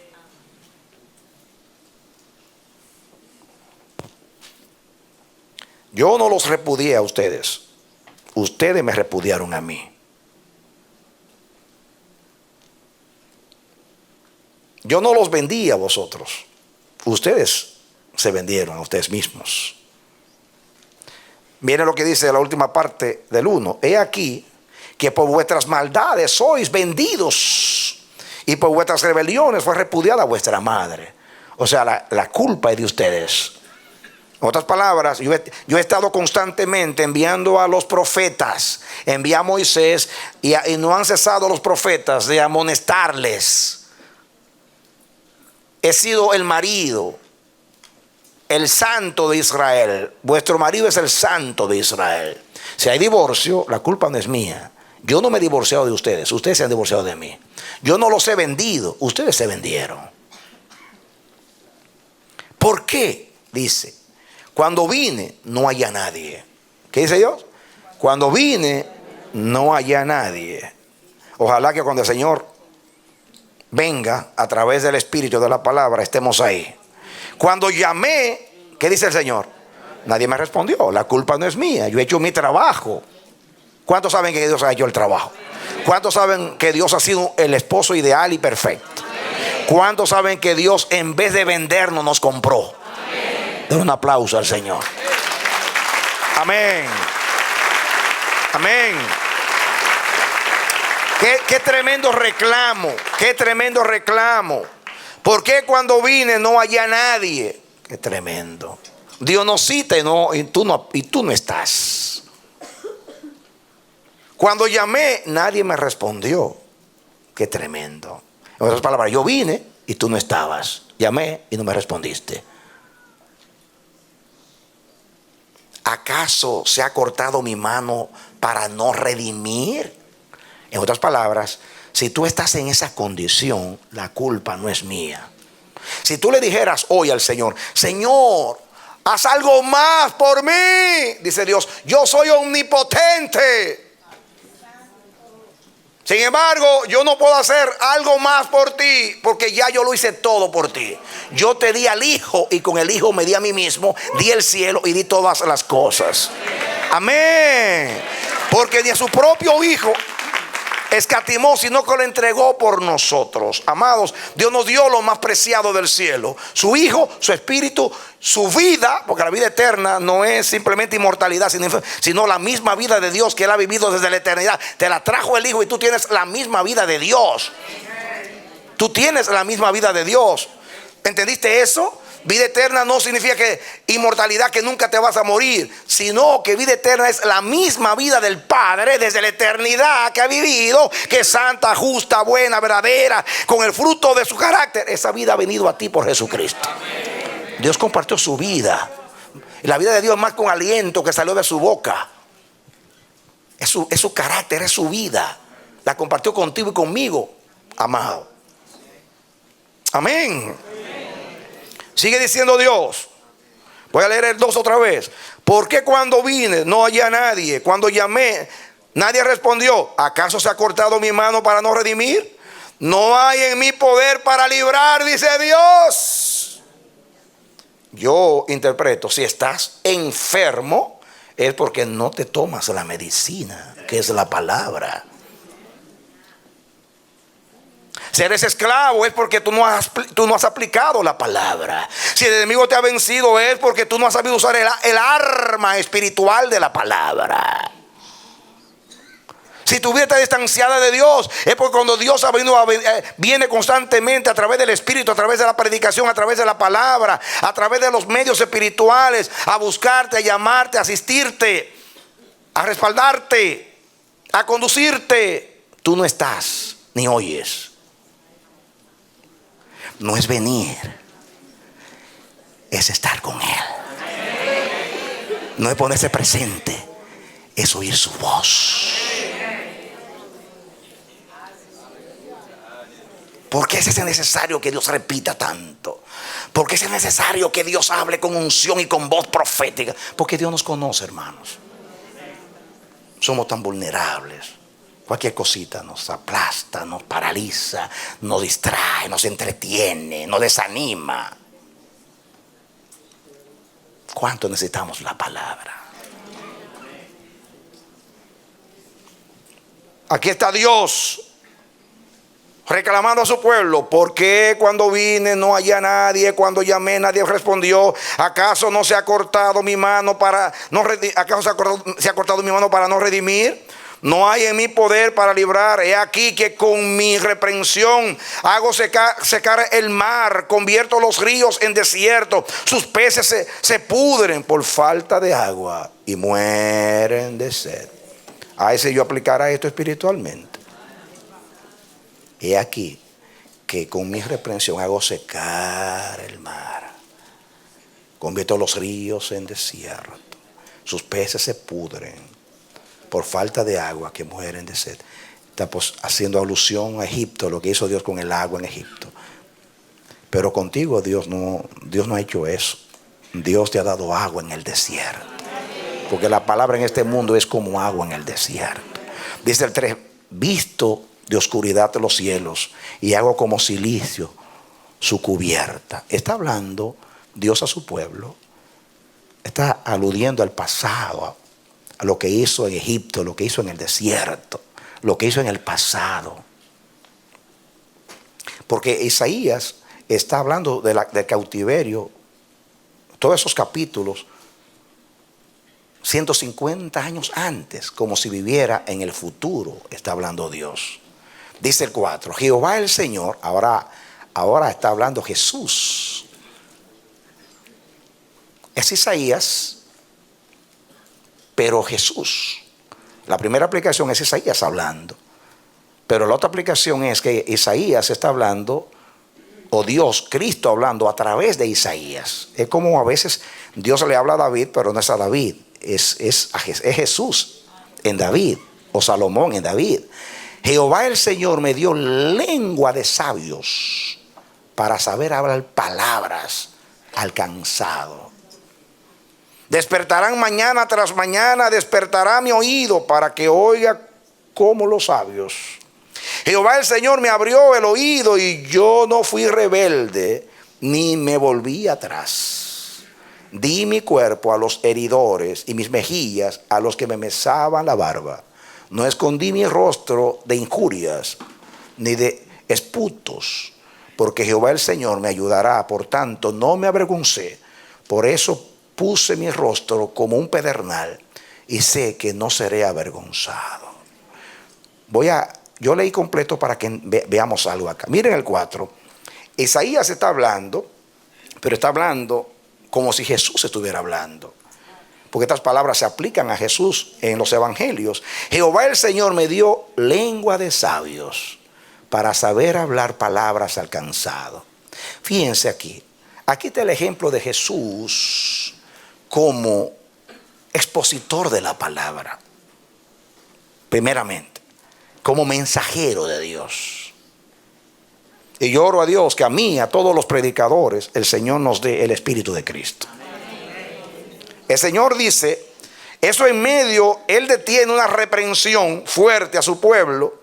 Yo no los repudié a ustedes. Ustedes me repudiaron a mí. Yo no los vendí a vosotros. Ustedes se vendieron a ustedes mismos. Miren lo que dice la última parte del 1. He aquí que por vuestras maldades sois vendidos, y por vuestras rebeliones fue repudiada vuestra madre. O sea, la culpa es de ustedes. En otras palabras, yo he estado constantemente enviando a los profetas. Envié a Moisés y no han cesado los profetas de amonestarles. He sido el marido, el santo de Israel. Vuestro marido es el santo de Israel. Si hay divorcio, la culpa no es mía. Yo no me he divorciado de ustedes. Ustedes se han divorciado de mí. Yo no los he vendido. Ustedes se vendieron. ¿Por qué? Dice: cuando vine no haya nadie. ¿Qué dice Dios? Cuando vine no haya nadie. Ojalá que cuando el Señor venga a través del Espíritu de la palabra estemos ahí. Cuando llamé, ¿qué dice el Señor? Nadie me respondió. La culpa no es mía. Yo he hecho mi trabajo. ¿Cuántos saben que Dios ha hecho el trabajo? ¿Cuántos saben que Dios ha sido el esposo ideal y perfecto? ¿Cuántos saben que Dios, en vez de vendernos, nos compró? Den un aplauso al Señor. Amén. Amén. Qué tremendo reclamo. Qué tremendo reclamo. ¿Por qué cuando vine no haya nadie? Qué tremendo. Dios nos cita y tú no estás. Cuando llamé, nadie me respondió. Qué tremendo. En otras palabras, yo vine y tú no estabas. Llamé y no me respondiste. ¿Acaso se ha cortado mi mano para no redimir? En otras palabras, si tú estás en esa condición, la culpa no es mía. Si tú le dijeras hoy al Señor: Señor, haz algo más por mí, dice Dios, yo soy omnipotente. Sin embargo, yo no puedo hacer algo más por ti, porque ya yo lo hice todo por ti. Yo te di al Hijo, y con el Hijo me di a mí mismo, di el cielo y di todas las cosas. Amén. Porque ni a su propio Hijo escatimó, sino que lo entregó por nosotros. Amados, Dios nos dio lo más preciado del cielo: su Hijo, su Espíritu, su vida, porque la vida eterna no es simplemente inmortalidad, sino la misma vida de Dios que Él ha vivido desde la eternidad. Te la trajo el Hijo y tú tienes la misma vida de Dios. Tú tienes la misma vida de Dios. ¿Entendiste eso? Vida eterna no significa que inmortalidad, que nunca te vas a morir, sino que vida eterna es la misma vida del Padre desde la eternidad que ha vivido, que es santa, justa, buena, verdadera, con el fruto de su carácter. Esa vida ha venido a ti por Jesucristo. Amén. Dios compartió su vida. Y la vida de Dios es más que un aliento que salió de su boca. Es su carácter, es su vida. La compartió contigo y conmigo, amado. Amén. Sigue diciendo Dios. Voy a leer el 2 otra vez. ¿Por qué cuando vine no hallé a nadie? Cuando llamé, nadie respondió. ¿Acaso se ha cortado mi mano para no redimir? No hay en mi poder para librar, dice Dios. Yo interpreto: si estás enfermo, es porque no te tomas la medicina, que es la palabra. Si eres esclavo, es porque tú no has aplicado la palabra. Si el enemigo te ha vencido, es porque tú no has sabido usar el arma espiritual de la palabra. Si tu vida está distanciada de Dios, es porque cuando Dios viene constantemente a través del Espíritu, a través de la predicación, a través de la palabra, a través de los medios espirituales, a buscarte, a llamarte, a asistirte, a respaldarte, a conducirte. Tú no estás ni oyes. No es venir, es estar con Él. No es ponerse presente, es oír su voz. ¿Por qué es necesario que Dios repita tanto? ¿Por qué es necesario que Dios hable con unción y con voz profética? Porque Dios nos conoce, hermanos. Somos tan vulnerables. Cualquier cosita nos aplasta, nos paraliza, nos distrae, nos entretiene, nos desanima. ¿Cuánto necesitamos la palabra? Aquí está Dios reclamando a su pueblo. ¿Por qué cuando vine no hallé a nadie? Cuando llamé nadie respondió. ¿Acaso no se ha cortado mi mano para no se ha cortado mi mano para no redimir? No hay en mi poder para librar. He aquí que con mi reprensión hago secar el mar, convierto los ríos en desierto. Sus peces se pudren por falta de agua y mueren de sed. A ese yo aplicara esto espiritualmente. He aquí que con mi reprensión hago secar el mar, convierto los ríos en desierto. Sus peces se pudren por falta de agua, que mueren de sed. Está haciendo alusión a Egipto, lo que hizo Dios con el agua en Egipto. Pero contigo Dios no ha hecho eso. Dios te ha dado agua en el desierto. Porque la palabra en este mundo es como agua en el desierto. Dice el 3: visto de oscuridad de los cielos y hago como silicio su cubierta. Está hablando Dios a su pueblo. Está aludiendo al pasado, a lo que hizo en Egipto, lo que hizo en el desierto, lo que hizo en el pasado. Porque Isaías está hablando del cautiverio, todos esos capítulos, 150 años antes, como si viviera en el futuro, está hablando Dios. Dice el 4: Jehová el Señor, ahora está hablando Jesús. Es Isaías, pero Jesús. La primera aplicación es Isaías hablando. Pero la otra aplicación es que Isaías está hablando, o Dios, Cristo hablando a través de Isaías. Es como a veces Dios le habla a David, pero no es a David. Es Jesús en David, o Salomón en David. Jehová el Señor me dio lengua de sabios para saber hablar palabras al cansado. Despertarán mañana tras mañana, despertará mi oído para que oiga como los sabios. Jehová el Señor me abrió el oído y yo no fui rebelde ni me volví atrás. Di mi cuerpo a los heridores y mis mejillas a los que me mesaban la barba. no escondí mi rostro de injurias ni de esputos, porque Jehová el Señor me ayudará. Por tanto, no me avergoncé. Por eso puse mi rostro como un pedernal y sé que no seré avergonzado. Yo leí completo para que veamos algo acá. Miren el 4. Isaías está hablando, pero está hablando como si Jesús estuviera hablando, porque estas palabras se aplican a Jesús en los evangelios. Jehová el Señor me dio lengua de sabios para saber hablar palabras al cansado. Fíjense aquí está el ejemplo de Jesús como expositor de la palabra, primeramente, como mensajero de Dios. Y yo oro a Dios que a mí, a todos los predicadores, el Señor nos dé el Espíritu de Cristo. El Señor dice, eso en medio, Él detiene una reprensión fuerte a su pueblo,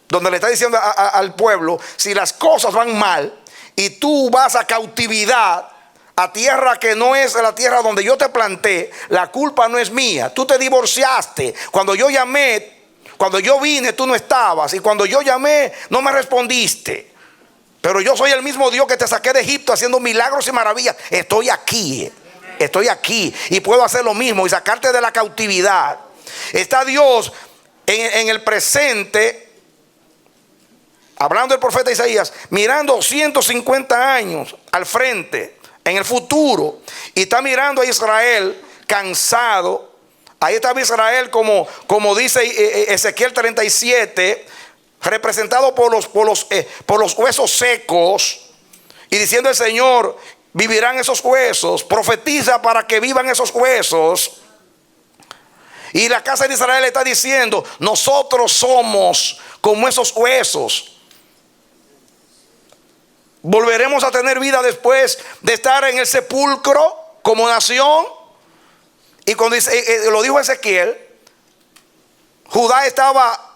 donde le está diciendo al pueblo, si las cosas van mal y tú vas a cautividad, a tierra que no es la tierra donde yo te planté, la culpa no es mía. Tú te divorciaste. Cuando yo llamé, cuando yo vine, tú no estabas. Y cuando yo llamé, no me respondiste. Pero yo soy el mismo Dios que te saqué de Egipto haciendo milagros y maravillas. Estoy aquí y puedo hacer lo mismo y sacarte de la cautividad. Está Dios en el presente, hablando el profeta Isaías, mirando 150 años al frente, en el futuro, y está mirando a Israel cansado. Ahí está Israel como dice Ezequiel 37, representado por los huesos secos, y diciendo el Señor, vivirán esos huesos. Profetiza para que vivan esos huesos. Y la casa de Israel está diciendo, nosotros somos como esos huesos. Volveremos a tener vida después de estar en el sepulcro como nación. Y cuando lo dijo Ezequiel, Judá estaba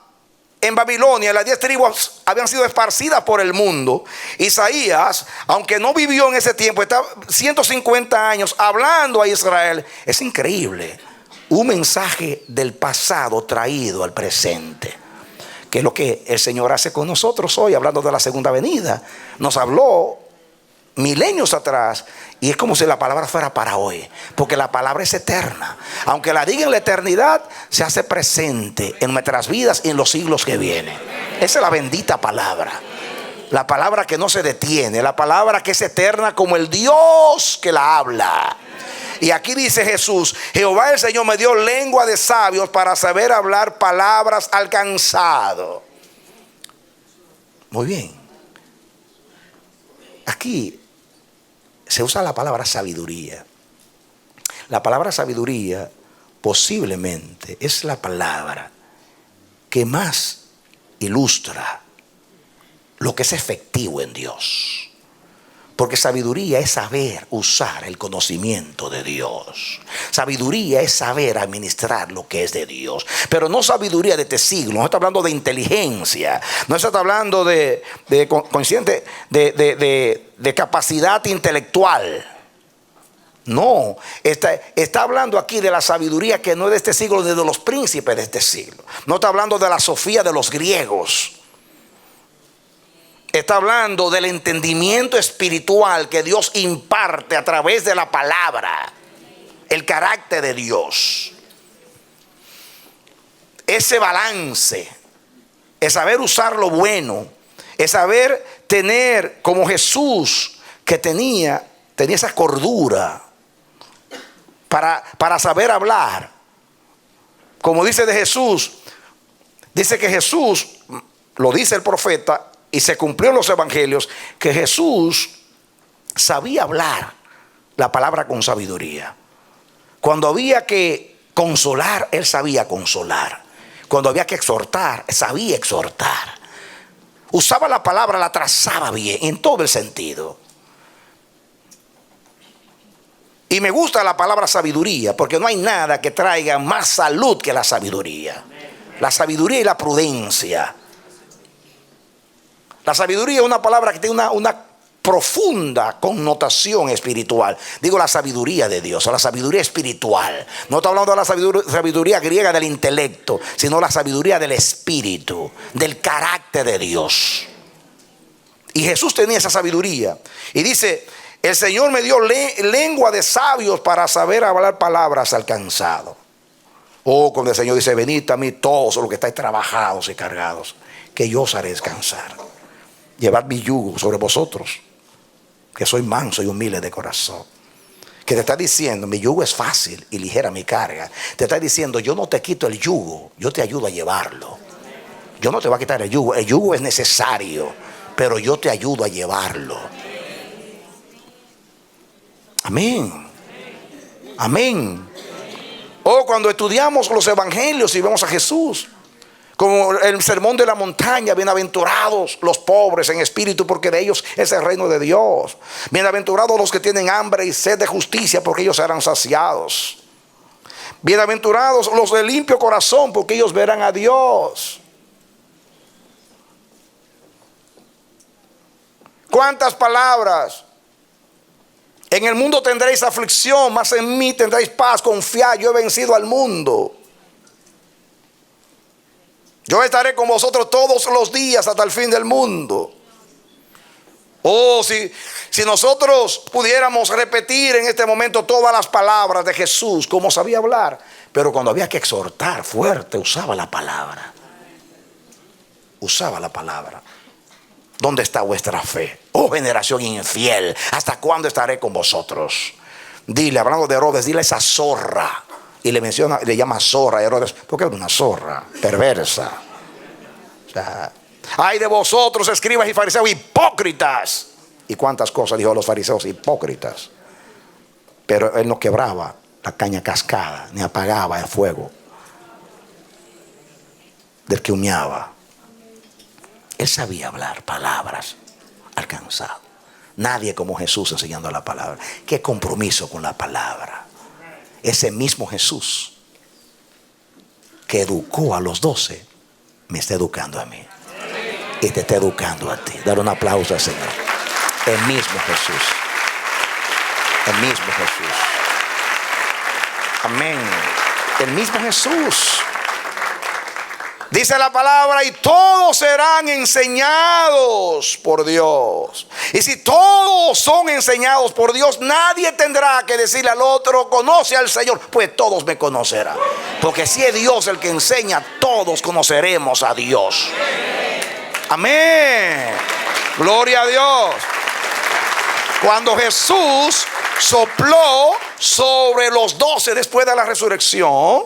en Babilonia, las 10 tribus habían sido esparcidas por el mundo. Isaías, aunque no vivió en ese tiempo, está 150 años hablando a Israel. Es increíble, un mensaje del pasado traído al presente, que es lo que el Señor hace con nosotros hoy, hablando de la segunda venida. Nos habló milenios atrás y es como si la palabra fuera para hoy, porque la palabra es eterna. Aunque la diga en la eternidad, se hace presente en nuestras vidas y en los siglos que vienen. Esa es la bendita palabra, la palabra que no se detiene, la palabra que es eterna como el Dios que la habla. Y aquí dice Jesús, Jehová el Señor me dio lengua de sabios para saber hablar palabras al cansado. Muy bien. Aquí se usa la palabra sabiduría. La palabra sabiduría posiblemente es la palabra que más ilustra lo que es efectivo en Dios. Porque sabiduría es saber usar el conocimiento de Dios. Sabiduría es saber administrar lo que es de Dios. Pero no sabiduría de este siglo. No está hablando de inteligencia. No está hablando de capacidad intelectual. No. Está hablando aquí de la sabiduría que no es de este siglo, ni de los príncipes de este siglo. No está hablando de la sofía de los griegos. Está hablando del entendimiento espiritual que Dios imparte a través de la palabra. El carácter de Dios. Ese balance. Es saber usar lo bueno. Es saber tener como Jesús, que tenía esa cordura para saber hablar. Como dice de Jesús. Dice que Jesús, lo dice el profeta, y se cumplió en los evangelios, que Jesús sabía hablar la palabra con sabiduría. Cuando había que consolar, Él sabía consolar. Cuando había que exhortar, sabía exhortar. Usaba la palabra, la trazaba bien, en todo el sentido. Y me gusta la palabra sabiduría, porque no hay nada que traiga más salud que la sabiduría. La sabiduría y la prudencia. La sabiduría es una palabra que tiene una profunda connotación espiritual. Digo la sabiduría de Dios, o la sabiduría espiritual. No estoy hablando de la sabiduría griega del intelecto, sino la sabiduría del espíritu, del carácter de Dios. Y Jesús tenía esa sabiduría. Y dice: el Señor me dio lengua de sabios para saber hablar palabras al cansado. Oh, cuando el Señor dice: venid a mí todos los que estáis trabajados y cargados, que yo os haré descansar. Llevad mi yugo sobre vosotros, que soy manso y humilde de corazón. Que te está diciendo: mi yugo es fácil y ligera mi carga. Te está diciendo: yo no te quito el yugo, yo te ayudo a llevarlo. Yo no te voy a quitar el yugo es necesario, pero yo te ayudo a llevarlo. Amén. Amén. O cuando estudiamos los evangelios y vemos a Jesús, como el sermón de la montaña: bienaventurados los pobres en espíritu, porque de ellos es el reino de Dios. Bienaventurados los que tienen hambre y sed de justicia, porque ellos serán saciados. Bienaventurados los de limpio corazón, porque ellos verán a Dios. ¿Cuántas palabras? En el mundo tendréis aflicción, mas en mí tendréis paz. Confiad, yo he vencido al mundo. Yo estaré con vosotros todos los días hasta el fin del mundo. Oh, si nosotros pudiéramos repetir en este momento todas las palabras de Jesús como sabía hablar, pero cuando había que exhortar fuerte, usaba la palabra. Usaba la palabra. ¿Dónde está vuestra fe? Oh, generación infiel, ¿hasta cuándo estaré con vosotros? Dile, hablando de Herodes, dile a esa zorra. Y le llama zorra a Herodes, porque era una zorra perversa. O sea, ay de vosotros, escribas y fariseos, hipócritas. ¿Y cuántas cosas dijo a los fariseos? Hipócritas. Pero él no quebraba la caña cascada, ni apagaba el fuego del que humeaba. Él sabía hablar palabras al cansado. Nadie como Jesús enseñando la palabra. Qué compromiso con la palabra. Ese mismo Jesús que educó a los 12 me está educando a mí y te está educando a ti. Dar un aplauso al Señor. El mismo Jesús. El mismo Jesús. Amén. El mismo Jesús. Dice la palabra: y todos serán enseñados por Dios. Y si todos son enseñados por Dios, nadie tendrá que decirle al otro: conoce al Señor, pues todos me conocerán. Porque si es Dios el que enseña, todos conoceremos a Dios. Amén. Gloria a Dios. Cuando Jesús sopló sobre los 12 después de la resurrección,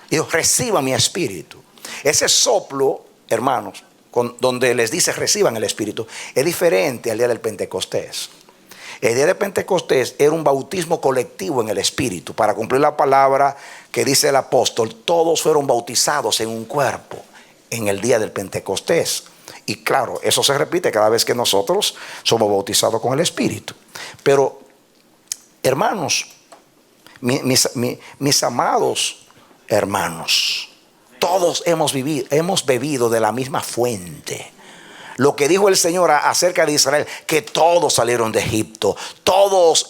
dijo: reciba mi espíritu. Ese soplo, hermanos, donde les dice reciban el Espíritu, es diferente al día del Pentecostés. El día de Pentecostés era un bautismo colectivo en el Espíritu. Para cumplir la palabra que dice el apóstol, todos fueron bautizados en un cuerpo en el día del Pentecostés. Y claro, eso se repite cada vez que nosotros somos bautizados con el Espíritu. Pero, hermanos, mis amados hermanos, todos hemos bebido de la misma fuente. Lo que dijo el Señor acerca de Israel, que todos salieron de Egipto, todos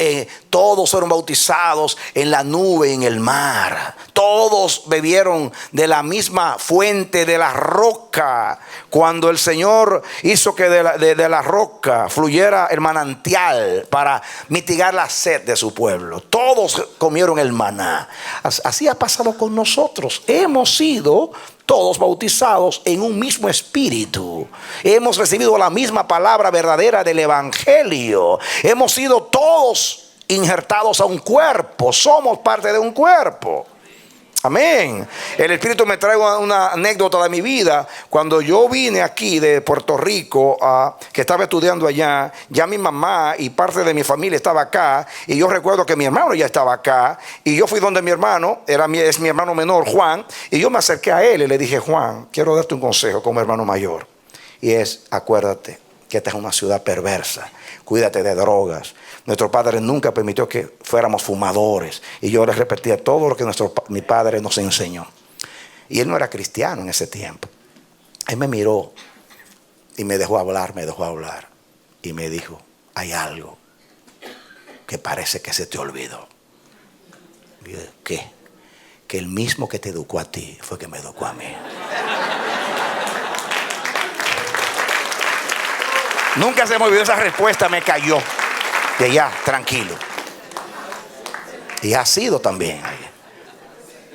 fueron bautizados en la nube y en el mar, todos bebieron de la misma fuente, de la roca. Cuando el Señor hizo que de la roca fluyera el manantial para mitigar la sed de su pueblo, todos comieron el maná. Así ha pasado con nosotros. Hemos sido todos bautizados en un mismo espíritu. Hemos recibido la misma palabra verdadera del evangelio. Hemos sido todos injertados a un cuerpo. Somos parte de un cuerpo. Amén. El Espíritu me trae una anécdota de mi vida. Cuando yo vine aquí de Puerto Rico, que estaba estudiando allá, ya mi mamá y parte de mi familia estaba acá. Y yo recuerdo que mi hermano ya estaba acá. Y yo fui donde mi hermano, es mi hermano menor, Juan. Y yo me acerqué a él y le dije: Juan, quiero darte un consejo como hermano mayor. Y es: acuérdate que esta es una ciudad perversa. Cuídate de drogas. Nuestro padre nunca permitió que fuéramos fumadores. Y yo les repetía todo lo que mi padre nos enseñó. Y él no era cristiano en ese tiempo. Él me miró y me dejó hablar. Y me dijo: hay algo que parece que se te olvidó. ¿Qué? Que el mismo que te educó a ti fue que me educó a mí. Nunca se me olvidó esa respuesta, me cayó. De ya, tranquilo. Y ha sido también.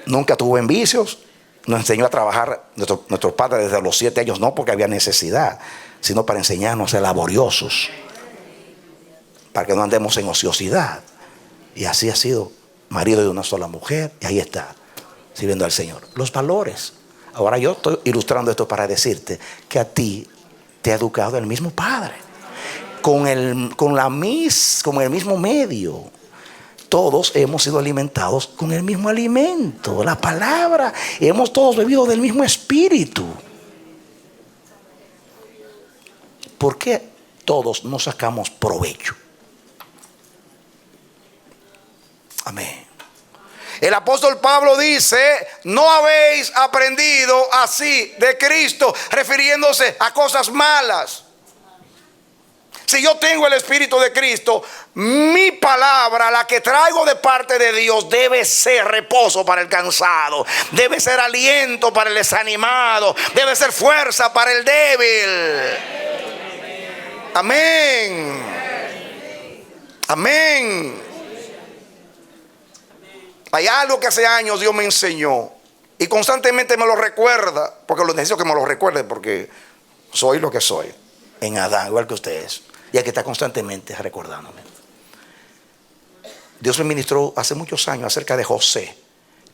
Nunca tuvo en vicios. Nos enseñó a trabajar nuestros padres desde los 7 años, no porque había necesidad, sino para enseñarnos a ser laboriosos, para que no andemos en ociosidad. Y así ha sido marido de una sola mujer, y ahí está, sirviendo al Señor. Los valores. Ahora yo estoy ilustrando esto para decirte que a ti te ha educado el mismo Padre, con el mismo medio. Todos hemos sido alimentados con el mismo alimento, la palabra. Hemos todos bebido del mismo espíritu. ¿Por qué todos no sacamos provecho? Amén. El apóstol Pablo dice: no habéis aprendido así de Cristo, refiriéndose a cosas malas. Si yo tengo el Espíritu de Cristo, mi palabra, la que traigo de parte de Dios, debe ser reposo para el cansado, debe ser aliento para el desanimado, debe ser fuerza para el débil. Amén. Amén. Hay algo que hace años Dios me enseñó y constantemente me lo recuerda, porque lo necesito que me lo recuerde, porque soy lo que soy en Adán, igual que ustedes. Y hay que estar constantemente recordándome. Dios me ministró hace muchos años acerca de José,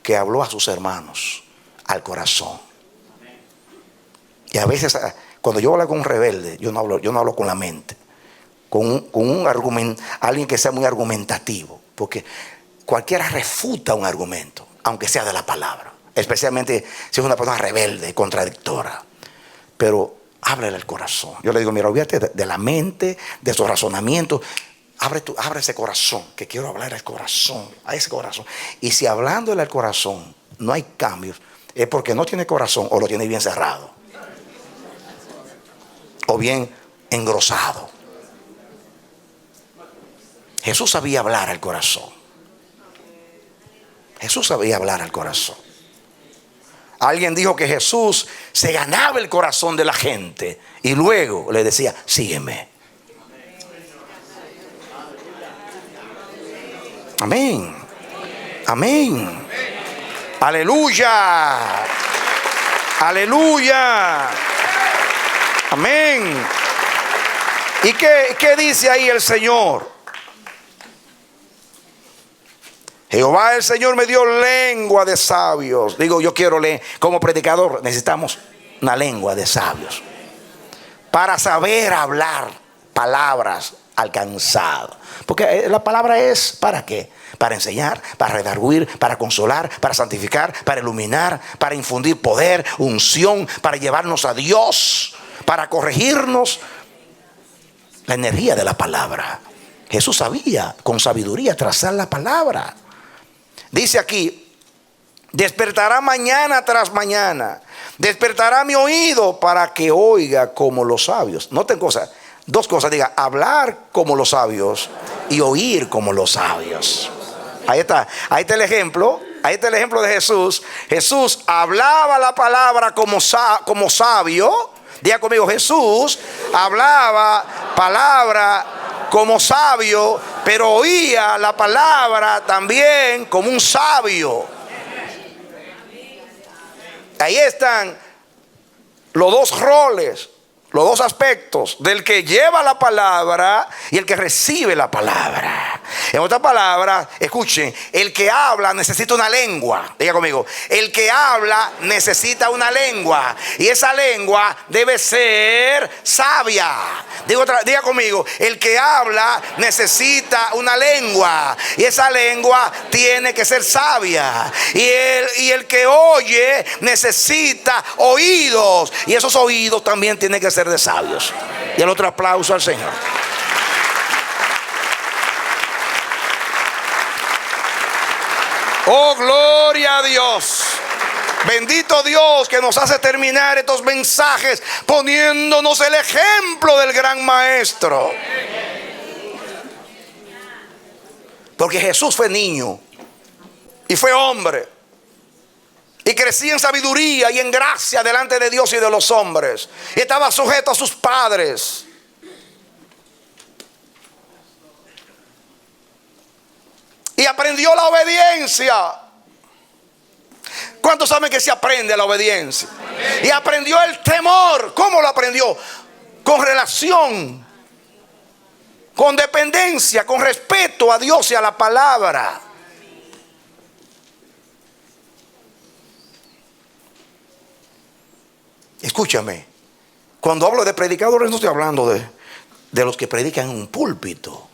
que habló a sus hermanos al corazón. Y a veces cuando yo hablo con un rebelde, yo no hablo con la mente, con un argumento, alguien que sea muy argumentativo, porque cualquiera refuta un argumento, aunque sea de la palabra, especialmente si es una persona rebelde, contradictora. Pero háblale al corazón. Yo le digo: mira, olvídate de la mente, de sus razonamientos. Abre ese corazón, que quiero hablar al corazón, a ese corazón. Y si hablándole al corazón no hay cambios, es porque no tiene corazón, o lo tiene bien cerrado, o bien engrosado. Jesús sabía hablar al corazón. Jesús sabía hablar al corazón. Alguien dijo que Jesús se ganaba el corazón de la gente y luego le decía: sígueme. Amén. Amén. Aleluya. Aleluya. Amén. ¿Y qué dice ahí el Señor? Jehová el Señor me dio lengua de sabios. Digo, yo quiero leer. Como predicador necesitamos una lengua de sabios para saber hablar palabras al cansado. Porque la palabra es ¿para qué? Para enseñar, para redarguir, para consolar, para santificar, para iluminar, para infundir poder, unción, para llevarnos a Dios, para corregirnos. La energía de la palabra. Jesús sabía con sabiduría trazar la palabra. Dice aquí: despertará mañana tras mañana, despertará mi oído para que oiga como los sabios. Noten dos cosas, diga: hablar como los sabios y oír como los sabios. Ahí está el ejemplo. Ahí está el ejemplo de Jesús. Jesús hablaba la palabra como sabio. Diga conmigo: Jesús hablaba palabra como sabio, pero oía la palabra también como un sabio. Ahí están los dos roles, los dos aspectos del que lleva la palabra y el que recibe la palabra. En otras palabras, escuchen: el que habla necesita una lengua. Diga conmigo: el que habla necesita una lengua, y esa lengua debe ser sabia. Diga conmigo: el que habla necesita una lengua, y esa lengua tiene que ser sabia. Y el que oye necesita oídos, y esos oídos también tienen que ser de sabios. Y el otro aplauso al Señor. Oh, gloria a Dios. Bendito Dios, que nos hace terminar estos mensajes poniéndonos el ejemplo del gran maestro. Porque Jesús fue niño y fue hombre. Y crecía en sabiduría y en gracia delante de Dios y de los hombres. Y estaba sujeto a sus padres. Y aprendió la obediencia. ¿Cuántos saben que se aprende la obediencia? Y aprendió el temor. ¿Cómo lo aprendió? Con relación, con dependencia, con respeto a Dios y a la palabra. Escúchame, cuando hablo de predicadores no estoy hablando de los que predican en un púlpito.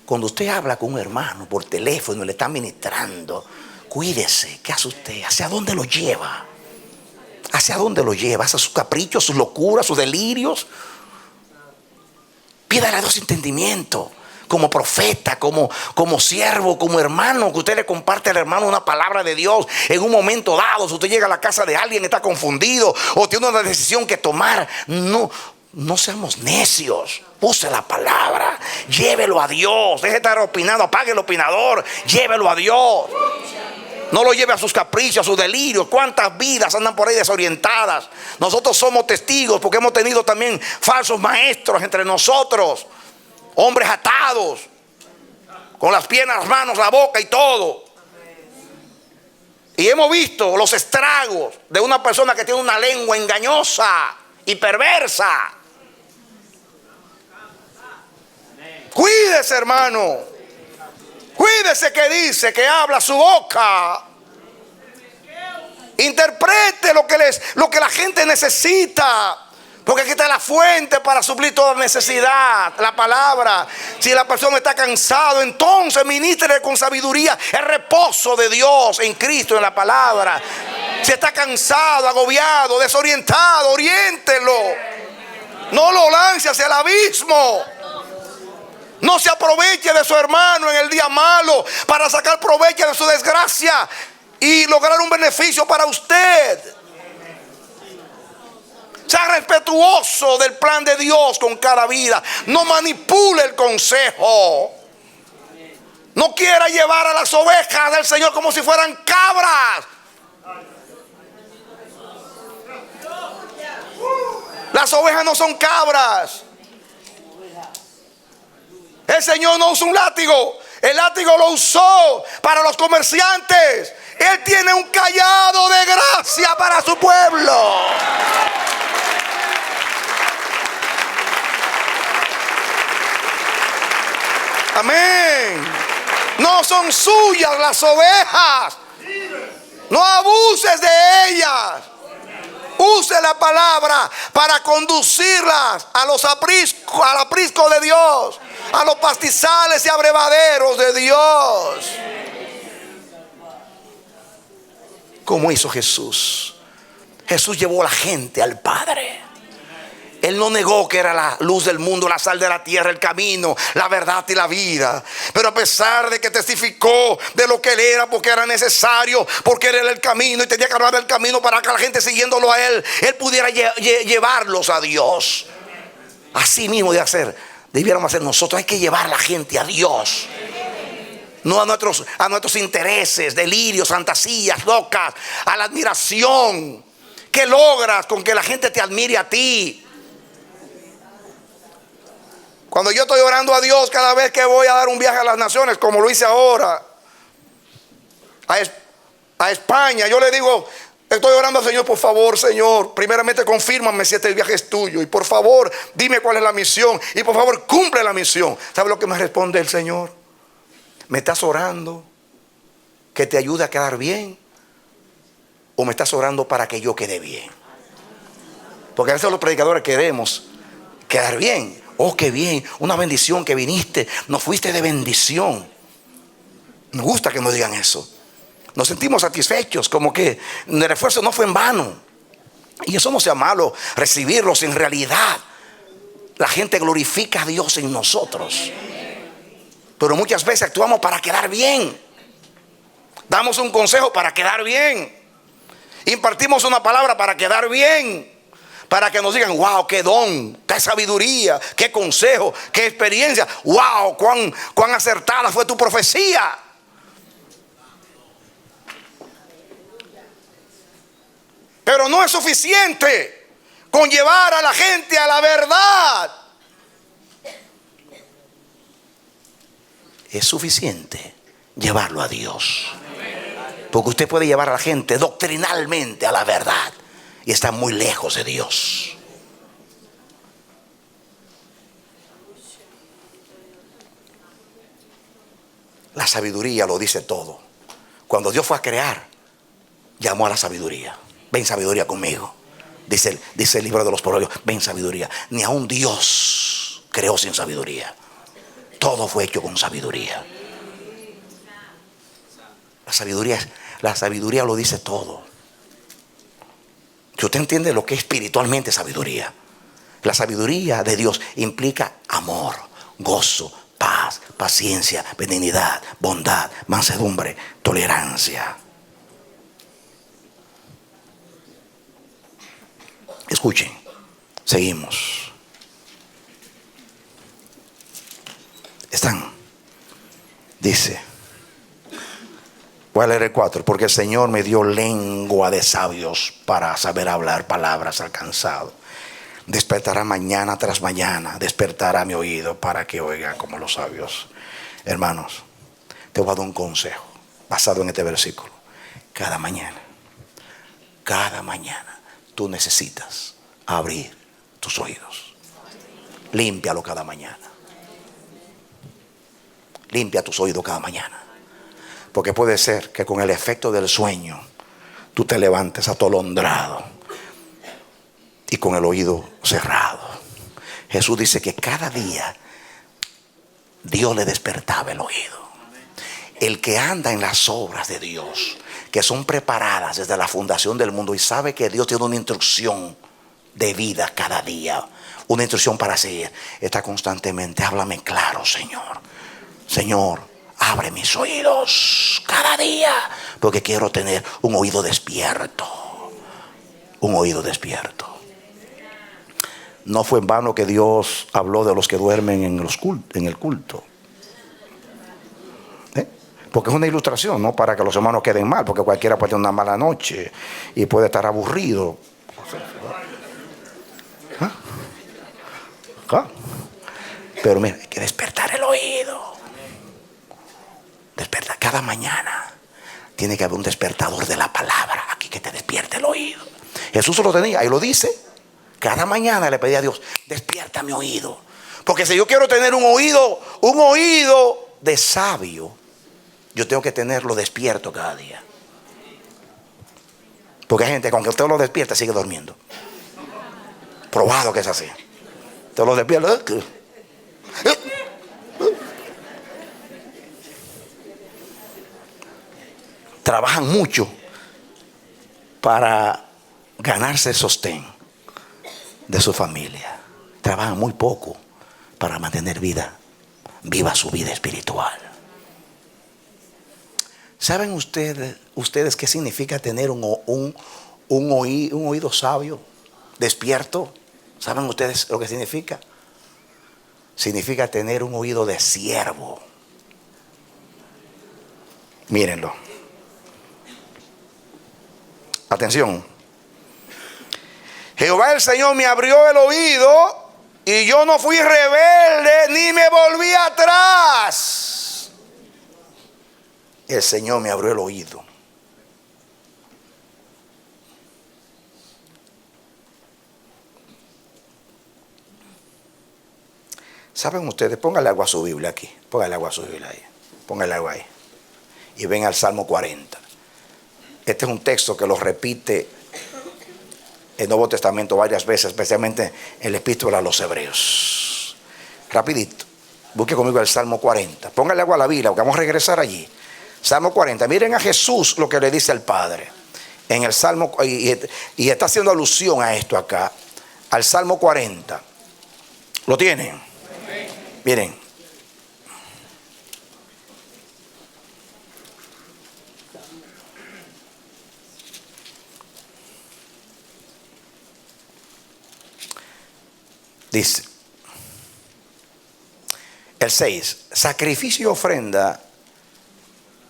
Cuando usted habla con un hermano por teléfono y le está ministrando, cuídese. ¿Qué hace usted? ¿Hacia dónde lo lleva? ¿Hacia dónde lo lleva? ¿Hacia sus caprichos, sus locuras, sus delirios? Pídale a Dios entendimiento. Como profeta, como siervo, como hermano, que usted le comparte al hermano una palabra de Dios en un momento dado. Si usted llega a la casa de alguien, está confundido o tiene una decisión que tomar, no seamos necios. Use la palabra, llévelo a Dios. Deje de estar opinando, apague el opinador, llévelo a Dios. No lo lleve a sus caprichos, a sus delirios. ¿Cuántas vidas andan por ahí desorientadas? Nosotros somos testigos porque hemos tenido también falsos maestros entre nosotros. Hombres atados, con las piernas, las manos, la boca y todo. Y hemos visto los estragos de una persona que tiene una lengua engañosa y perversa. Cuídese, hermano. Cuídese que dice, que habla su boca. Interprete lo que la gente necesita. Porque aquí está la fuente para suplir toda necesidad, la palabra. Si la persona está cansado, entonces ministre con sabiduría el reposo de Dios en Cristo, en la palabra. Si está cansado, agobiado, desorientado, oriéntelo. No lo lance hacia el abismo. No se aproveche de su hermano en el día malo para sacar provecho de su desgracia y lograr un beneficio para usted. Sea respetuoso del plan de Dios con cada vida. No manipule el consejo. No quiera llevar a las ovejas del Señor como si fueran cabras. Las ovejas no son cabras. El Señor no usa un látigo. El látigo lo usó para los comerciantes. Él tiene un cayado de gracia para su pueblo. Amén. No son suyas las ovejas. No abuses de ellas. Use la palabra para conducirlas a los apriscos, al aprisco de Dios, a los pastizales y abrevaderos de Dios. Como hizo Jesús. Jesús llevó a la gente al Padre. Él no negó que era la luz del mundo, la sal de la tierra, el camino, la verdad y la vida. Pero a pesar de que testificó de lo que él era, porque era necesario, porque él era el camino y tenía que hablar del camino para que la gente siguiéndolo a él pudiera llevarlos a Dios. Así mismo debiéramos hacer nosotros. Hay que llevar a la gente a Dios. No a nuestros intereses, delirios, fantasías locas, a la admiración. ¿Qué logras con que la gente te admire a ti? Cuando yo estoy orando a Dios cada vez que voy a dar un viaje a las naciones, como lo hice ahora, a España, yo le digo, estoy orando al Señor, por favor, Señor, primeramente confírmame si este viaje es tuyo, y por favor, dime cuál es la misión, y por favor, cumple la misión. ¿Sabe lo que me responde el Señor? ¿Me estás orando que te ayude a quedar bien? ¿O me estás orando para que yo quede bien? Porque a veces los predicadores queremos quedar bien. Oh, qué bien, una bendición que viniste, nos fuiste de bendición. Nos gusta que nos digan eso. Nos sentimos satisfechos, como que el esfuerzo no fue en vano. Y eso no sea malo, recibirlos. En realidad la gente glorifica a Dios en nosotros. Pero muchas veces actuamos para quedar bien. Damos un consejo para quedar bien. Impartimos una palabra para quedar bien. para que nos digan: wow, qué don, qué sabiduría, qué consejo, qué experiencia. Wow, cuán acertada fue tu profecía. Pero no es suficiente con llevar a la gente a la verdad. Es suficiente llevarlo a Dios. Porque usted puede llevar a la gente doctrinalmente a la verdad y está muy lejos de Dios. La sabiduría lo dice todo. Cuando Dios fue a crear, llamó a la sabiduría. Ven, sabiduría, conmigo. Dice el libro de los Proverbios: ven, sabiduría. Ni aun Dios creó sin sabiduría. Todo fue hecho con sabiduría. La sabiduría lo dice todo. Si usted entiende lo que es espiritualmente sabiduría, la sabiduría de Dios implica amor, gozo, paz, paciencia, benignidad, bondad, mansedumbre, tolerancia. Escuchen, seguimos. Dice, voy a leer el 4. Porque el Señor me dio lengua de sabios para saber hablar palabras al cansado. Despertará mañana tras mañana, despertará mi oído para que oiga como los sabios. Hermanos, te voy a dar un consejo basado en este versículo. Cada mañana tú necesitas abrir tus oídos. Límpialo cada mañana. Limpia tus oídos cada mañana. Porque puede ser que con el efecto del sueño tú te levantes atolondrado y con el oído cerrado. Jesús dice que cada día Dios le despertaba el oído. El que anda en las obras de Dios, que son preparadas desde la fundación del mundo, y sabe que Dios tiene una instrucción de vida cada día, una instrucción para seguir, está constantemente: háblame claro, Señor. Señor, abre mis oídos cada día, porque quiero tener un oído despierto. Un oído despierto. No fue en vano que Dios habló de los que duermen en el culto. Porque es una ilustración, no para que los hermanos queden mal, porque cualquiera puede tener una mala noche y puede estar aburrido. Pero mira, hay que despertar el oído. Desperta cada mañana. Tiene que haber un despertador de la palabra aquí que te despierte el oído. Jesús lo tenía y lo dice. Cada mañana le pedía a Dios: despierta mi oído. Porque si yo quiero tener un oído de sabio, yo tengo que tenerlo despierto cada día. Porque hay gente que aunque usted lo despierte sigue durmiendo. Probado que es así. Usted lo despierta. Trabajan mucho para ganarse el sostén de su familia. Trabajan muy poco para mantener viva su vida espiritual. ¿Saben ustedes qué significa tener un oído sabio, despierto? ¿Saben ustedes lo que significa? Significa tener un oído de siervo. Mírenlo. Atención. Jehová el Señor me abrió el oído y yo no fui rebelde ni me volví atrás. El Señor me abrió el oído. ¿Saben ustedes? Póngale agua a su Biblia aquí. Póngale agua a su Biblia ahí. Póngale agua ahí. Y ven al Salmo 40. Este es un texto que lo repite el Nuevo Testamento varias veces, especialmente en la Epístola a los Hebreos. Rapidito, busque conmigo el Salmo 40. Póngale agua a la Biblia, porque vamos a regresar allí. Salmo 40. Miren a Jesús lo que le dice al Padre en el Salmo, y está haciendo alusión a esto acá, al Salmo 40. ¿Lo tienen? Miren. Dice el 6: sacrificio y ofrenda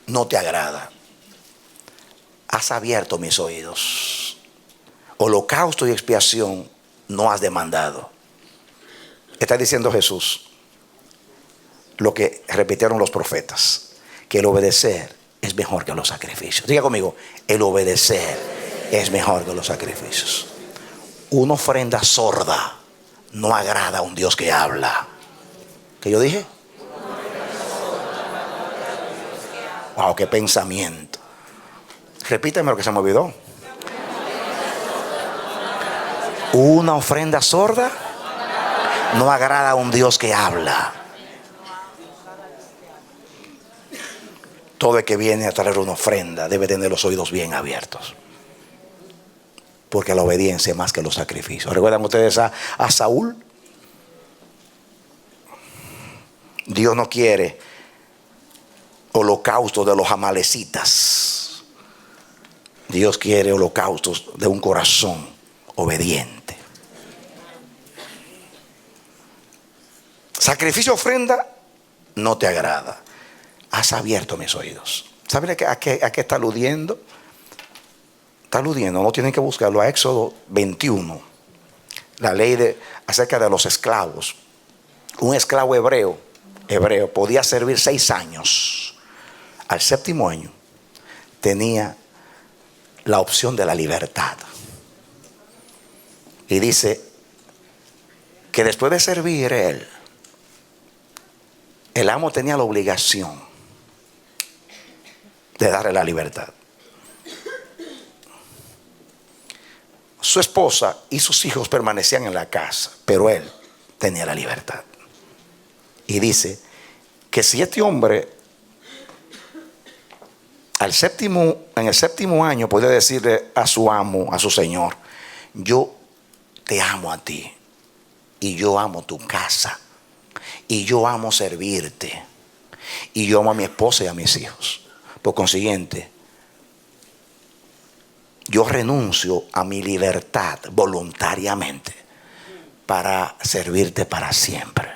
no te agrada. Has abierto mis oídos. Holocausto y expiación no has demandado. Está diciendo Jesús lo que repitieron los profetas, que el obedecer es mejor que los sacrificios. Diga conmigo, el obedecer es mejor que los sacrificios. Una ofrenda sorda no agrada a un Dios que habla. ¿Qué yo dije? Wow, qué pensamiento. Repíteme lo que se me olvidó. Una ofrenda sorda no agrada a un Dios que habla. Todo el que viene a traer una ofrenda debe tener los oídos bien abiertos, porque la obediencia es más que los sacrificios. ¿Recuerdan ustedes a Saúl? Dios no quiere holocaustos de los amalecitas. Dios quiere holocaustos de un corazón obediente. Sacrificio, ofrenda no te agrada. Has abierto mis oídos. ¿Saben a qué está aludiendo? Está aludiendo, no tienen que buscarlo, a Éxodo 21. La ley acerca de los esclavos. Un esclavo hebreo podía servir 6 años. Al 7º año tenía la opción de la libertad. Y dice que después de servir él, el amo tenía la obligación de darle la libertad. Su esposa y sus hijos permanecían en la casa, pero él tenía la libertad. Y dice que si este hombre en el 7º año podía decirle a su amo, a su señor: yo te amo a ti, y yo amo tu casa, y yo amo servirte, y yo amo a mi esposa y a mis hijos. Por consiguiente, yo renuncio a mi libertad voluntariamente para servirte para siempre.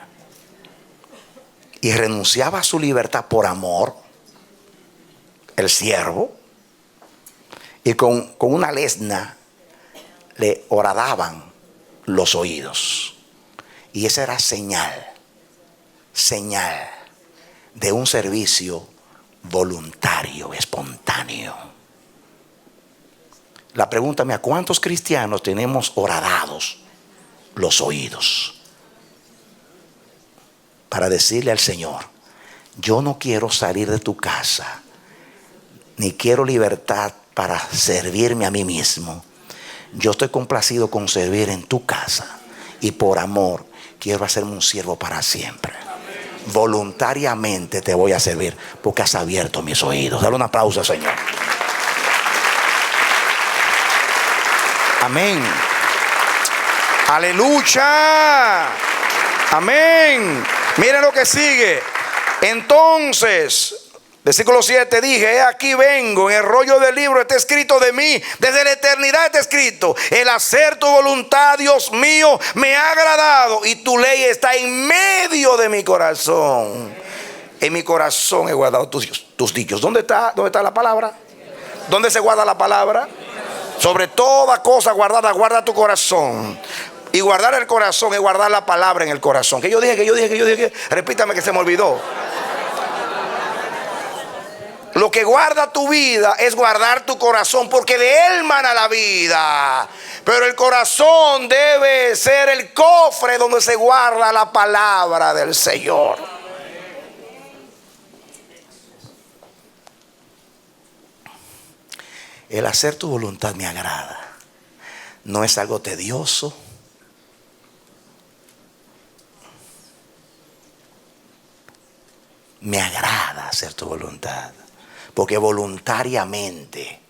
Y renunciaba a su libertad por amor, el siervo, y con una lesna le horadaban los oídos. Y esa era señal de un servicio voluntario, espontáneo. La pregunta mía: ¿cuántos cristianos tenemos horadados los oídos para decirle al Señor: yo no quiero salir de tu casa, ni quiero libertad para servirme a mí mismo? Yo estoy complacido con servir en tu casa, y por amor quiero hacerme un siervo para siempre. Voluntariamente te voy a servir porque has abierto mis oídos. Dale un aplauso al Señor. Amén. Aleluya. Amén. Miren lo que sigue. Entonces, versículo 7, dije: he aquí vengo, en el rollo del libro está escrito de mí, desde la eternidad está escrito: el hacer tu voluntad, Dios mío, me ha agradado, y tu ley está en medio de mi corazón. En mi corazón he guardado tus dichos. ¿Dónde está la palabra? ¿Dónde se guarda la palabra? Sobre toda cosa guardada, guarda tu corazón. Y guardar el corazón es guardar la palabra en el corazón. Que yo dije. Repítame, que se me olvidó. Lo que guarda tu vida es guardar tu corazón, porque de él mana la vida. Pero el corazón debe ser el cofre donde se guarda la palabra del Señor. El hacer tu voluntad me agrada. No es algo tedioso. Me agrada hacer tu voluntad, porque voluntariamente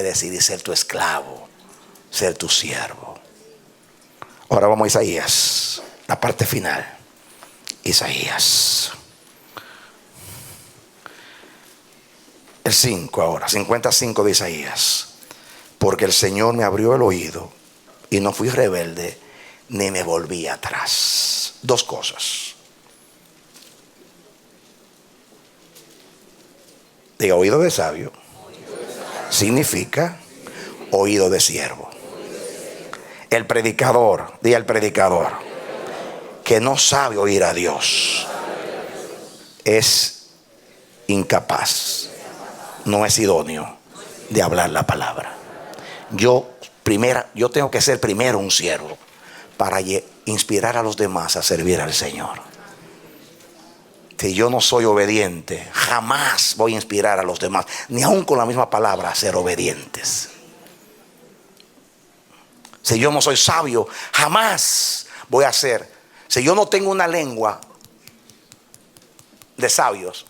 decidí ser tu esclavo, ser tu siervo. Ahora vamos a Isaías, la parte final. Isaías, el 5 ahora, 55 de Isaías. Porque el Señor me abrió el oído y no fui rebelde, ni me volví atrás. Dos cosas. Diga, oído de sabio significa oído de siervo. El predicador, diga el predicador, que no sabe oír a Dios, es incapaz, no es idóneo de hablar la palabra. Yo tengo que ser primero un siervo para inspirar a los demás a servir al Señor. Si yo no soy obediente, jamás voy a inspirar a los demás, ni aun con la misma palabra, a ser obedientes. Si yo no soy sabio, jamás voy a ser. Si yo no tengo una lengua de sabios,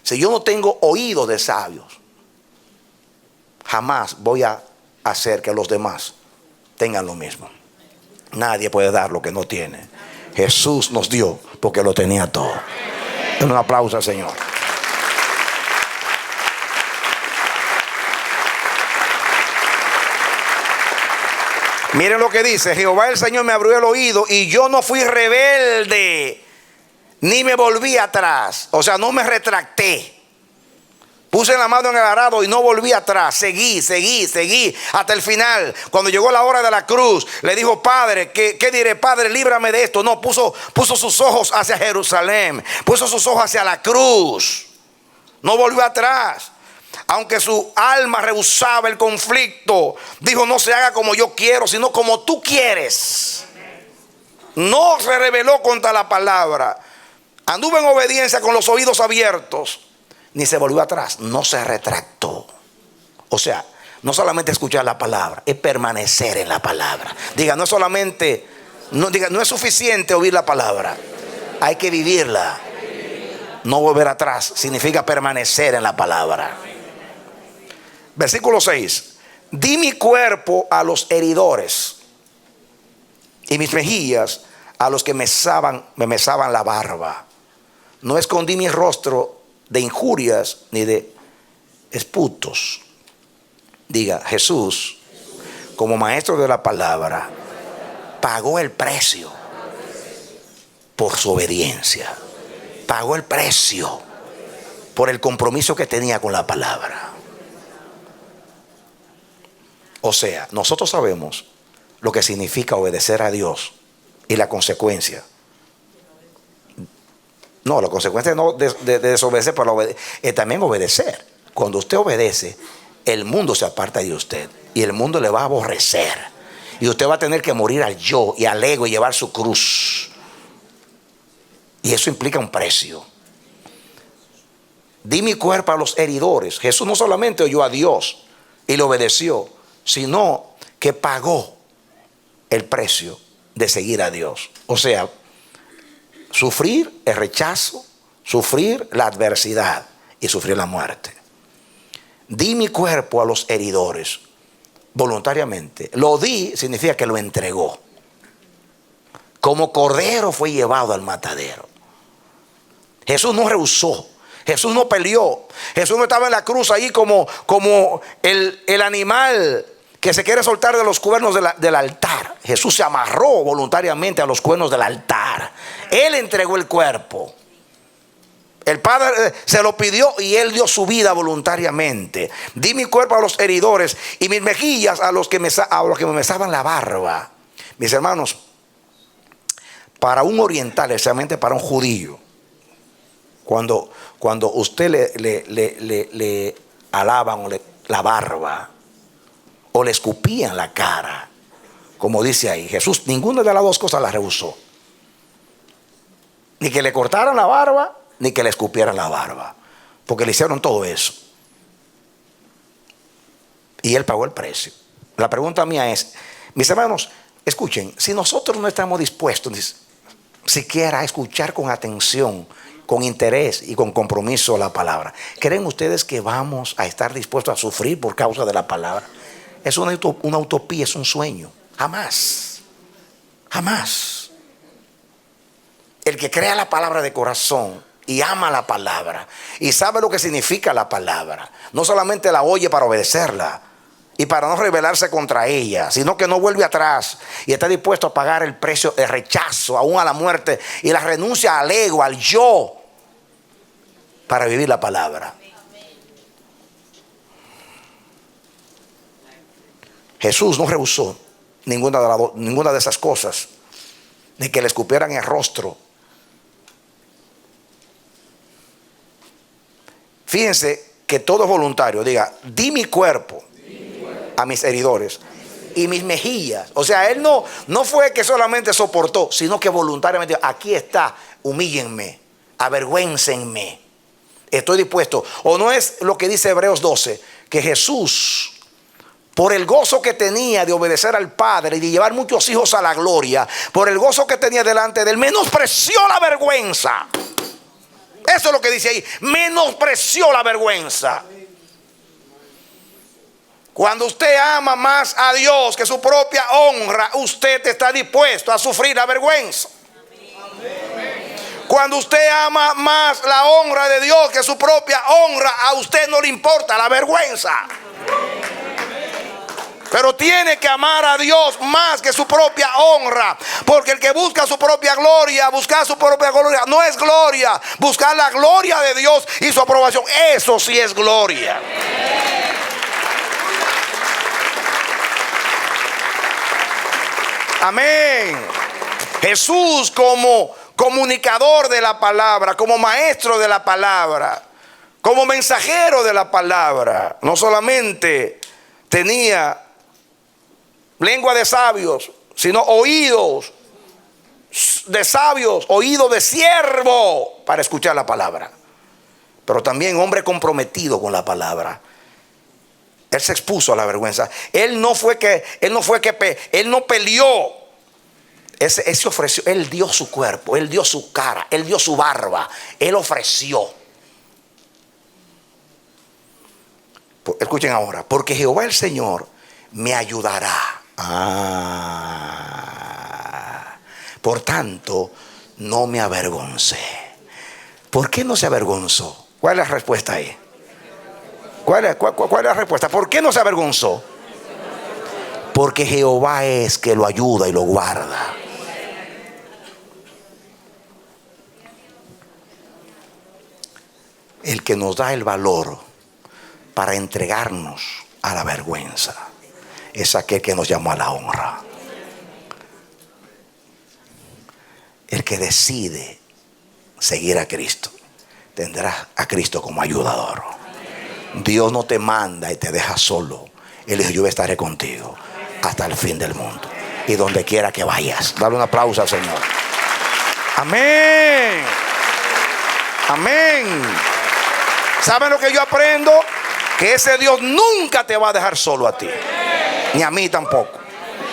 si yo no tengo oído de sabios, jamás voy a hacer que los demás tengan lo mismo. Nadie puede dar lo que no tiene. Jesús nos dio porque lo tenía todo. Un aplauso al Señor. Miren lo que dice: Jehová el Señor me abrió el oído y yo no fui rebelde, ni me volví atrás. O sea, no me retracté. Puse la mano en el arado y no volví atrás. Seguí hasta el final. Cuando llegó la hora de la cruz, le dijo: Padre, ¿qué diré? Padre, líbrame de esto. No, puso sus ojos hacia Jerusalén. Puso sus ojos hacia la cruz. No volvió atrás. Aunque su alma rehusaba el conflicto, dijo: no se haga como yo quiero, sino como tú quieres. No se rebeló contra la palabra. Anduvo en obediencia con los oídos abiertos. Ni se volvió atrás, no se retractó. O sea, no solamente escuchar la palabra, es permanecer en la palabra. Diga, no es suficiente oír la palabra, hay que vivirla. No volver atrás significa permanecer en la palabra. Versículo 6. Di mi cuerpo a los heridores y mis mejillas a los que me mesaban la barba. No escondí mi rostro de injurias ni de esputos. Diga, Jesús, como maestro de la palabra, pagó el precio por su obediencia. Pagó el precio por el compromiso que tenía con la palabra. O sea, nosotros sabemos lo que significa obedecer a Dios y la consecuencia. No, la consecuencia no de desobedecer, pero también obedecer. Cuando usted obedece, el mundo se aparta de usted y el mundo le va a aborrecer. Y usted va a tener que morir al yo y al ego y llevar su cruz. Y eso implica un precio. Di mi cuerpo a los heridores. Jesús no solamente oyó a Dios y le obedeció, sino que pagó el precio de seguir a Dios. O sea, sufrir el rechazo, sufrir la adversidad y sufrir la muerte. Di mi cuerpo a los heridores voluntariamente. Lo di significa que lo entregó. Como cordero fue llevado al matadero. Jesús no rehusó. Jesús no peleó. Jesús no estaba en la cruz ahí como el animal que se quiere soltar de los cuernos del altar. Jesús se amarró voluntariamente a los cuernos del altar. Él entregó el cuerpo. El Padre se lo pidió y Él dio su vida voluntariamente. Di mi cuerpo a los heridores y mis mejillas a los que me mesaban la barba. Mis hermanos, para un oriental, especialmente para un judío, cuando usted le alaban la barba o le escupían la cara, como dice ahí, Jesús ninguna de las dos cosas la rehusó. Ni que le cortaran la barba, ni que le escupieran la barba, porque le hicieron todo eso. Y Él pagó el precio. La pregunta mía es, mis hermanos, escuchen, si nosotros no estamos dispuestos siquiera a escuchar con atención, con interés y con compromiso la palabra, ¿creen ustedes que vamos a estar dispuestos a sufrir por causa de la palabra? Es una utopía, es un sueño. Jamás. Jamás. El que crea la palabra de corazón y ama la palabra y sabe lo que significa la palabra, no solamente la oye para obedecerla y para no rebelarse contra ella, sino que no vuelve atrás y está dispuesto a pagar el precio de rechazo, aún a la muerte, y la renuncia al ego, al yo, para vivir la palabra. Jesús no rehusó ninguna de esas cosas, ni que le escupieran en el rostro. Fíjense que todo es voluntario. Diga, di mi cuerpo a mis heridores y mis mejillas. O sea, él no fue que solamente soportó, sino que voluntariamente, aquí está, humíllenme, avergüéncenme, estoy dispuesto. O no es lo que dice Hebreos 12, que Jesús, por el gozo que tenía de obedecer al Padre y de llevar muchos hijos a la gloria, por el gozo que tenía delante de él, menospreció la vergüenza. Eso es lo que dice ahí, menospreció la vergüenza. Cuando usted ama más a Dios que su propia honra, usted está dispuesto a sufrir la vergüenza. Cuando usted ama más la honra de Dios que su propia honra, a usted no le importa la vergüenza. Pero tiene que amar a Dios más que su propia honra. Porque el que busca su propia gloria, buscar su propia gloria no es gloria. Buscar la gloria de Dios y su aprobación, eso sí es gloria. Amén. Jesús, como comunicador de la palabra, como maestro de la palabra, como mensajero de la palabra, no solamente tenía lengua de sabios, sino oídos de sabios, oídos de siervo para escuchar la palabra. Pero también hombre comprometido con la palabra. Él se expuso a la vergüenza. Él no peleó. Él se ofreció. Él dio su cuerpo, él dio su cara, él dio su barba. Él ofreció. Escuchen ahora, porque Jehová el Señor me ayudará. Por tanto, no me avergoncé. ¿Por qué no se avergonzó? ¿Cuál es la respuesta ahí? ¿Cuál es la respuesta? ¿Por qué no se avergonzó? Porque Jehová es que lo ayuda y lo guarda. El que nos da el valor para entregarnos a la vergüenza es aquel que nos llamó a la honra. El que decide seguir a Cristo tendrá a Cristo como ayudador. Dios no te manda y te deja solo. Él dijo, yo estaré contigo hasta el fin del mundo y donde quiera que vayas. Dale un aplauso al Señor. Amén. Amén. ¿Saben lo que yo aprendo? Que ese Dios nunca te va a dejar solo a ti, ni a mí tampoco.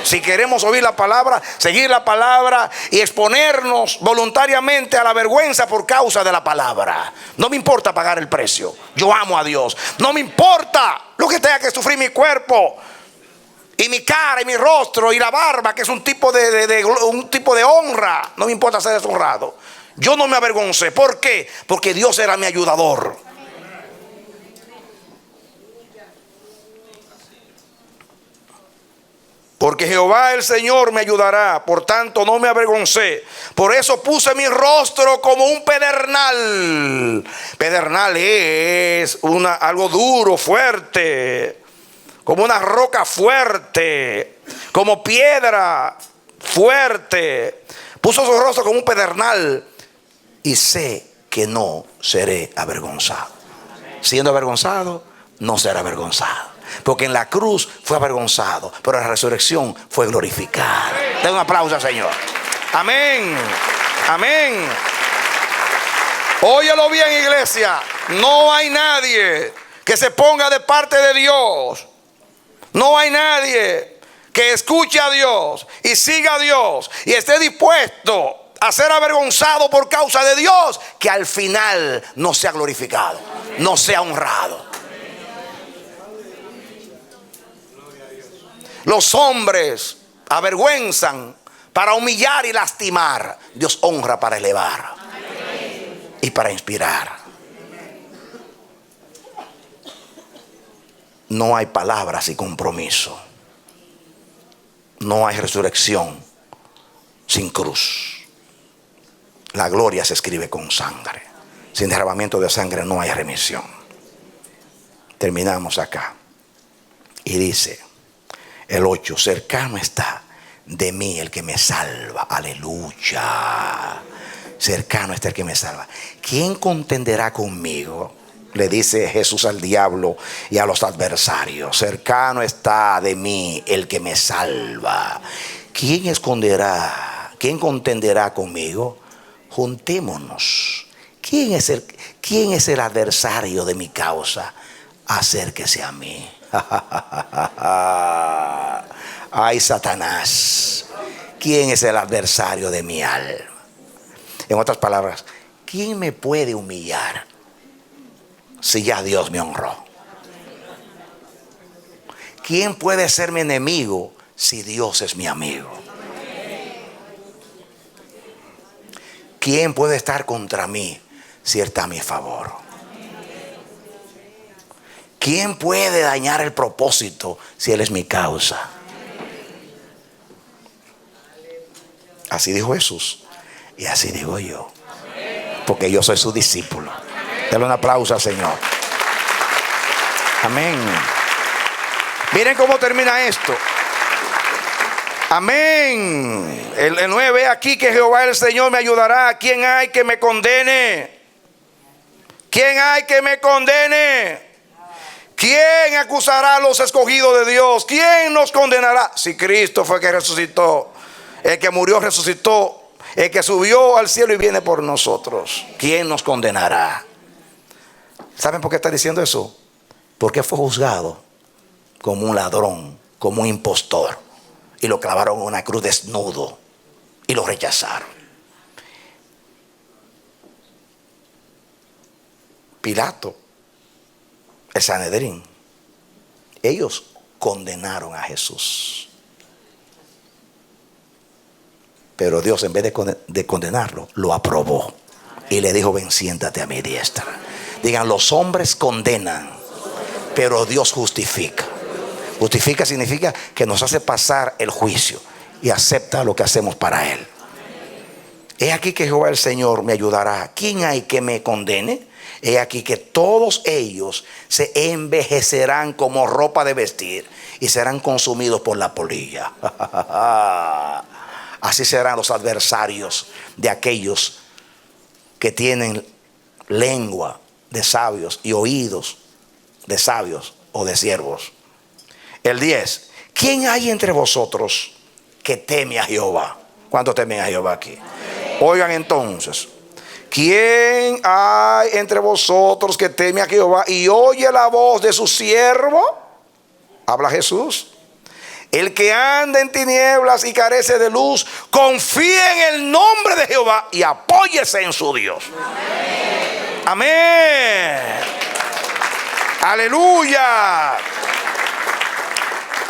Si queremos oír la palabra, seguir la palabra y exponernos voluntariamente a la vergüenza por causa de la palabra, no me importa pagar el precio. Yo amo a Dios. No me importa lo que tenga que sufrir mi cuerpo y mi cara y mi rostro y la barba, que es un tipo de honra. No me importa ser deshonrado. Yo no me avergoncé. ¿Por qué? Porque Dios era mi ayudador. Porque Jehová el Señor me ayudará, por tanto no me avergoncé. Por eso puse mi rostro como un pedernal. Pedernal es algo duro, fuerte, como una roca fuerte, como piedra fuerte. Puso su rostro como un pedernal y sé que no seré avergonzado. Siendo avergonzado, no será avergonzado. Porque en la cruz fue avergonzado, pero en la resurrección fue glorificado. Den un aplauso al Señor. Amén. Amén. Óyelo bien, iglesia. No hay nadie que se ponga de parte de Dios. No hay nadie que escuche a Dios y siga a Dios y esté dispuesto a ser avergonzado por causa de Dios, que al final no sea glorificado, no sea honrado. Los hombres avergüenzan para humillar y lastimar. Dios honra para elevar y para inspirar. no hay palabras y compromiso. No hay resurrección sin cruz. La gloria se escribe con sangre. Sin derramamiento de sangre no hay remisión. Terminamos acá. Y dice el 8: cercano está de mí el que me salva. Aleluya. Cercano está el que me salva. ¿Quién contenderá conmigo? Le dice Jesús al diablo y a los adversarios. Cercano está de mí el que me salva. ¿Quién esconderá? ¿Quién contenderá conmigo? Juntémonos. ¿Quién es el adversario de mi causa? Acérquese a mí. Ay, Satanás, ¿quién es el adversario de mi alma? En otras palabras, ¿quién me puede humillar si ya Dios me honró? ¿Quién puede ser mi enemigo si Dios es mi amigo? ¿Quién puede estar contra mí si Él está a mi favor? ¿Quién puede dañar el propósito si Él es mi causa? Así dijo Jesús y así digo yo, porque yo soy su discípulo. Dale un aplauso al Señor. Amén. Miren cómo termina esto. Amén. El 9: aquí que Jehová el Señor me ayudará. ¿Quién hay que me condene? ¿Quién hay que me condene? ¿Quién acusará a los escogidos de Dios? ¿Quién nos condenará? Si Cristo fue el que resucitó, el que murió resucitó, el que subió al cielo y viene por nosotros, ¿quién nos condenará? ¿Saben por qué está diciendo eso? Porque fue juzgado como un ladrón, como un impostor, y lo clavaron en una cruz desnudo y lo rechazaron. Pilato, el Sanedrín, ellos condenaron a Jesús. Pero Dios, en vez de condenarlo, lo aprobó y le dijo: ven, siéntate a mi diestra. Digan: los hombres condenan, pero Dios justifica. Justifica significa que nos hace pasar el juicio y acepta lo que hacemos para Él. He aquí que Jehová el Señor me ayudará. ¿Quién hay que me condene? He aquí que todos ellos se envejecerán como ropa de vestir y serán consumidos por la polilla. Así serán los adversarios de aquellos que tienen lengua de sabios y oídos de sabios o de siervos. El 10: ¿quién hay entre vosotros que teme a Jehová? ¿Cuántos temen a Jehová aquí? Oigan entonces: ¿quién hay entre vosotros que teme a Jehová y oye la voz de su siervo? Habla Jesús. El que anda en tinieblas y carece de luz, confíe en el nombre de Jehová y apóyese en su Dios. Amén. Aleluya.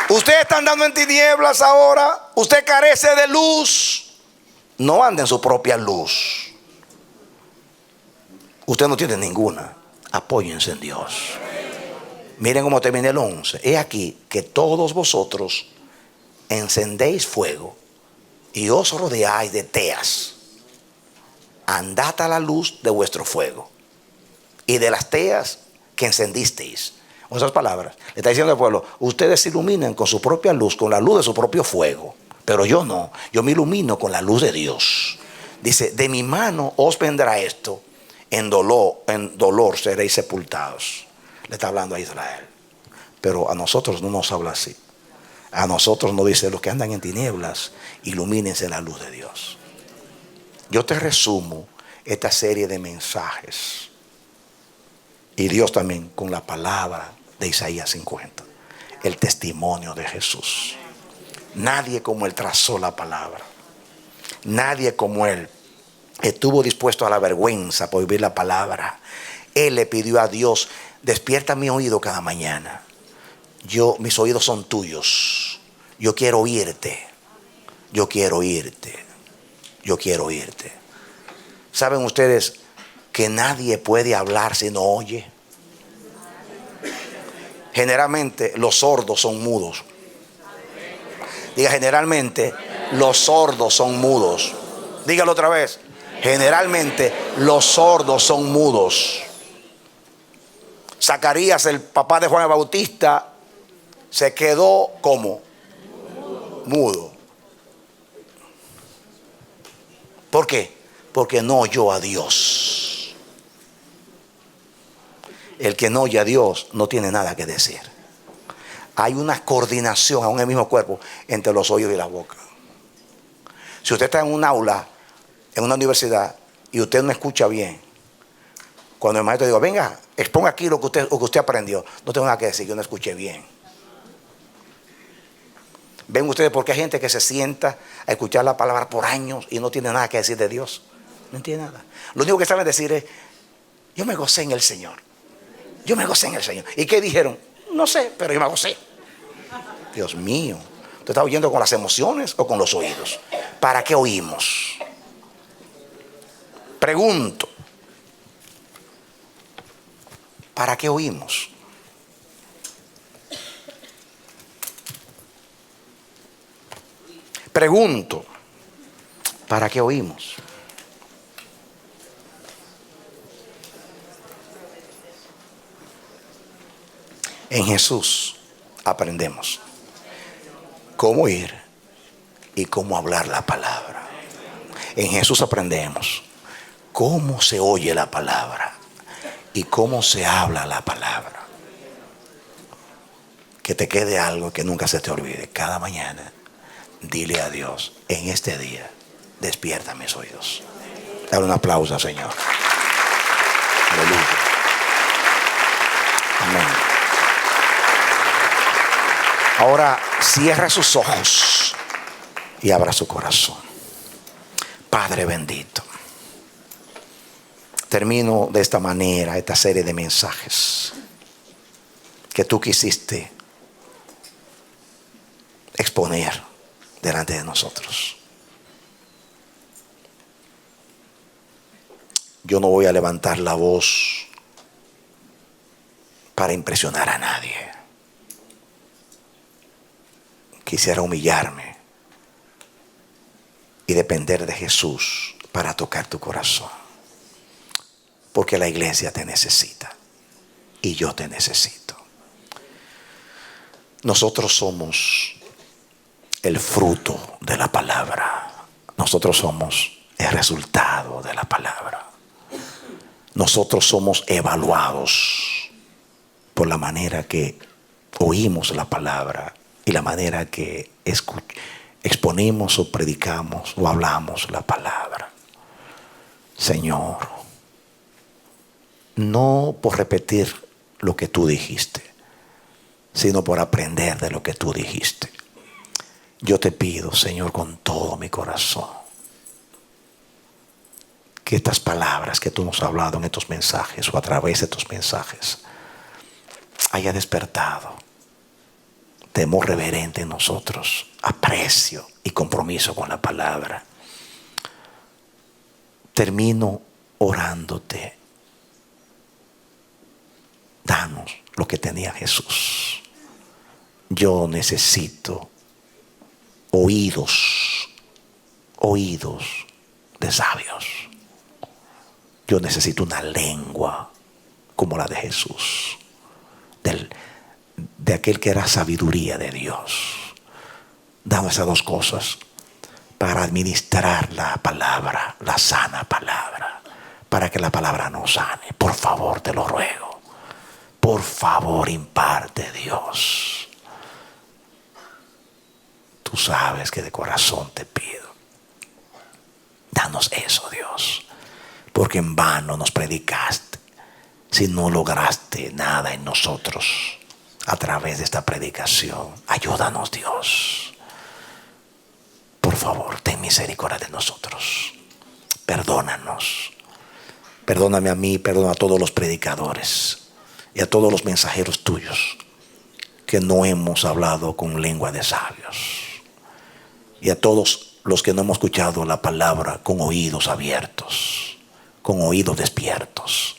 Usted está andando en tinieblas ahora. Usted carece de luz. No anda en su propia luz. Usted no tiene ninguna. Apóyense en Dios. Miren cómo termina el 11. He aquí que todos vosotros encendéis fuego y os rodeáis de teas. Andad a la luz de vuestro fuego y de las teas que encendisteis. En otras palabras, le está diciendo al pueblo: ustedes se iluminan con su propia luz, con la luz de su propio fuego, pero yo no. Yo me ilumino con la luz de Dios. Dice: de mi mano os vendrá esto, en dolor seréis sepultados. Le está hablando a Israel. Pero a nosotros no nos habla así. A nosotros nos dice: los que andan en tinieblas, ilumínense en la luz de Dios. Yo te resumo esta serie de mensajes, y Dios también, con la palabra de Isaías 50, el testimonio de Jesús. Nadie como Él trazó la palabra. Nadie como Él estuvo dispuesto a la vergüenza por vivir la palabra. Él le pidió a Dios: despierta mi oído cada mañana. Mis oídos son tuyos. Yo quiero oírte. Yo quiero oírte. Yo quiero oírte. ¿Saben ustedes que nadie puede hablar si no oye? generalmente los sordos son mudos. Diga, generalmente los sordos son mudos. Dígalo otra vez. Generalmente los sordos son mudos. Zacarías, el papá de Juan el Bautista, se quedó como mudo. ¿Por qué? Porque no oyó a Dios. El que no oye a Dios no tiene nada que decir. Hay una coordinación aún en el mismo cuerpo entre los oídos y la boca. Si usted está en un aula, en una universidad, y usted no escucha bien, cuando el maestro diga, venga, exponga aquí lo que usted aprendió, no tengo nada que decir, yo no escuché bien. Ven ustedes porque hay gente que se sienta a escuchar la palabra por años y no tiene nada que decir de Dios. No entiende nada. Lo único que saben decir es, yo me gocé en el Señor. Yo me gocé en el Señor. ¿Y qué dijeron? No sé, pero yo me gocé. Dios mío. ¿Usted está oyendo con las emociones o con los oídos? ¿Para qué oímos? Pregunto. ¿Para qué oímos? Pregunto. ¿Para qué oímos? En Jesús aprendemos cómo oír y cómo hablar la palabra. En Jesús aprendemos cómo se oye la palabra y cómo se habla la palabra. Que te quede algo que nunca se te olvide. Cada mañana dile a Dios, en este día despierta mis oídos. Dale un aplauso al Señor. Aleluya. Amén. Ahora cierra sus ojos y abra su corazón. Padre bendito, termino de esta manera esta serie de mensajes que tú quisiste exponer delante de nosotros. Yo no voy a levantar la voz para impresionar a nadie. Quisiera humillarme y depender de Jesús para tocar tu corazón. Porque la iglesia te necesita y yo te necesito. Nosotros somos el fruto de la palabra. Nosotros somos el resultado de la palabra. Nosotros somos evaluados por la manera que oímos la palabra y la manera que exponemos o predicamos o hablamos la palabra. Señor, no por repetir lo que tú dijiste, sino por aprender de lo que tú dijiste. Yo te pido, Señor, con todo mi corazón, que estas palabras que tú nos has hablado en estos mensajes o a través de estos mensajes haya despertado temor reverente en nosotros, aprecio y compromiso con la palabra. Termino orándote. Danos lo que tenía Jesús. Yo necesito oídos de sabios. Yo necesito una lengua como la de Jesús, de aquel que era sabiduría de Dios. Dame esas dos cosas para administrar la palabra, la sana palabra, para que la palabra nos sane. Por favor, te lo ruego. Por favor, imparte, Dios. Tú sabes que de corazón te pido. Danos eso, Dios. Porque en vano nos predicaste si no lograste nada en nosotros a través de esta predicación. Ayúdanos, Dios. Por favor, ten misericordia de nosotros. Perdónanos. Perdóname a mí, perdona a todos los predicadores y a todos los mensajeros tuyos que no hemos hablado con lengua de sabios. Y a todos los que no hemos escuchado la palabra con oídos abiertos, con oídos despiertos.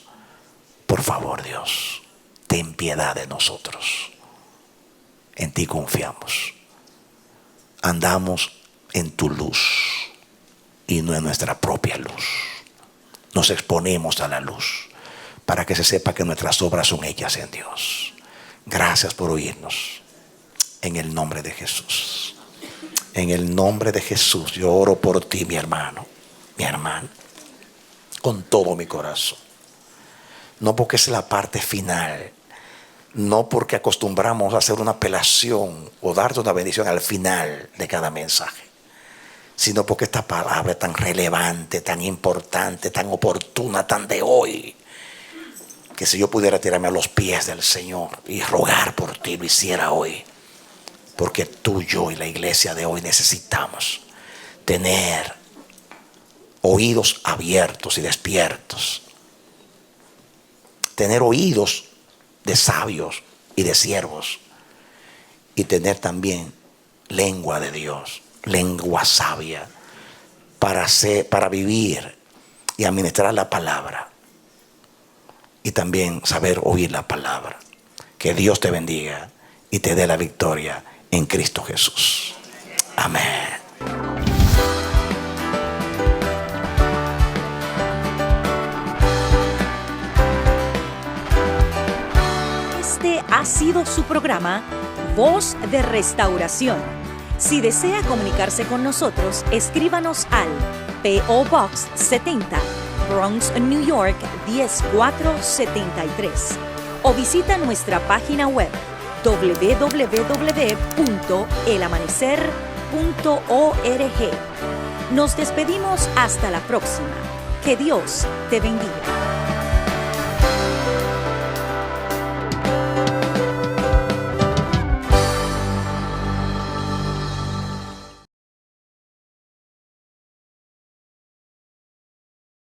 Por favor, Dios, ten piedad de nosotros. En ti confiamos. Andamos en tu luz y no en nuestra propia luz. Nos exponemos a la luz para que se sepa que nuestras obras son hechas en Dios. Gracias por oírnos. En el nombre de Jesús. En el nombre de Jesús yo oro por ti, mi hermano, mi hermana, con todo mi corazón. No porque es la parte final, no porque acostumbramos a hacer una apelación o darte una bendición al final de cada mensaje, sino porque esta palabra es tan relevante, tan importante, tan oportuna, tan de hoy, que si yo pudiera tirarme a los pies del Señor y rogar por ti, lo hiciera hoy. Porque tú, yo y la iglesia de hoy necesitamos tener oídos abiertos y despiertos. Tener oídos de sabios y de siervos. Y tener también lengua de Dios, lengua sabia, para vivir y administrar la palabra. Y también saber oír la palabra. Que Dios te bendiga y te dé la victoria en Cristo Jesús. Amén. Este ha sido su programa Voz de Restauración. Si desea comunicarse con nosotros, escríbanos al P.O. Box 70, Bronx, New York 10473 o visita nuestra página web www.elamanecer.org. Nos despedimos hasta la próxima. Que Dios te bendiga.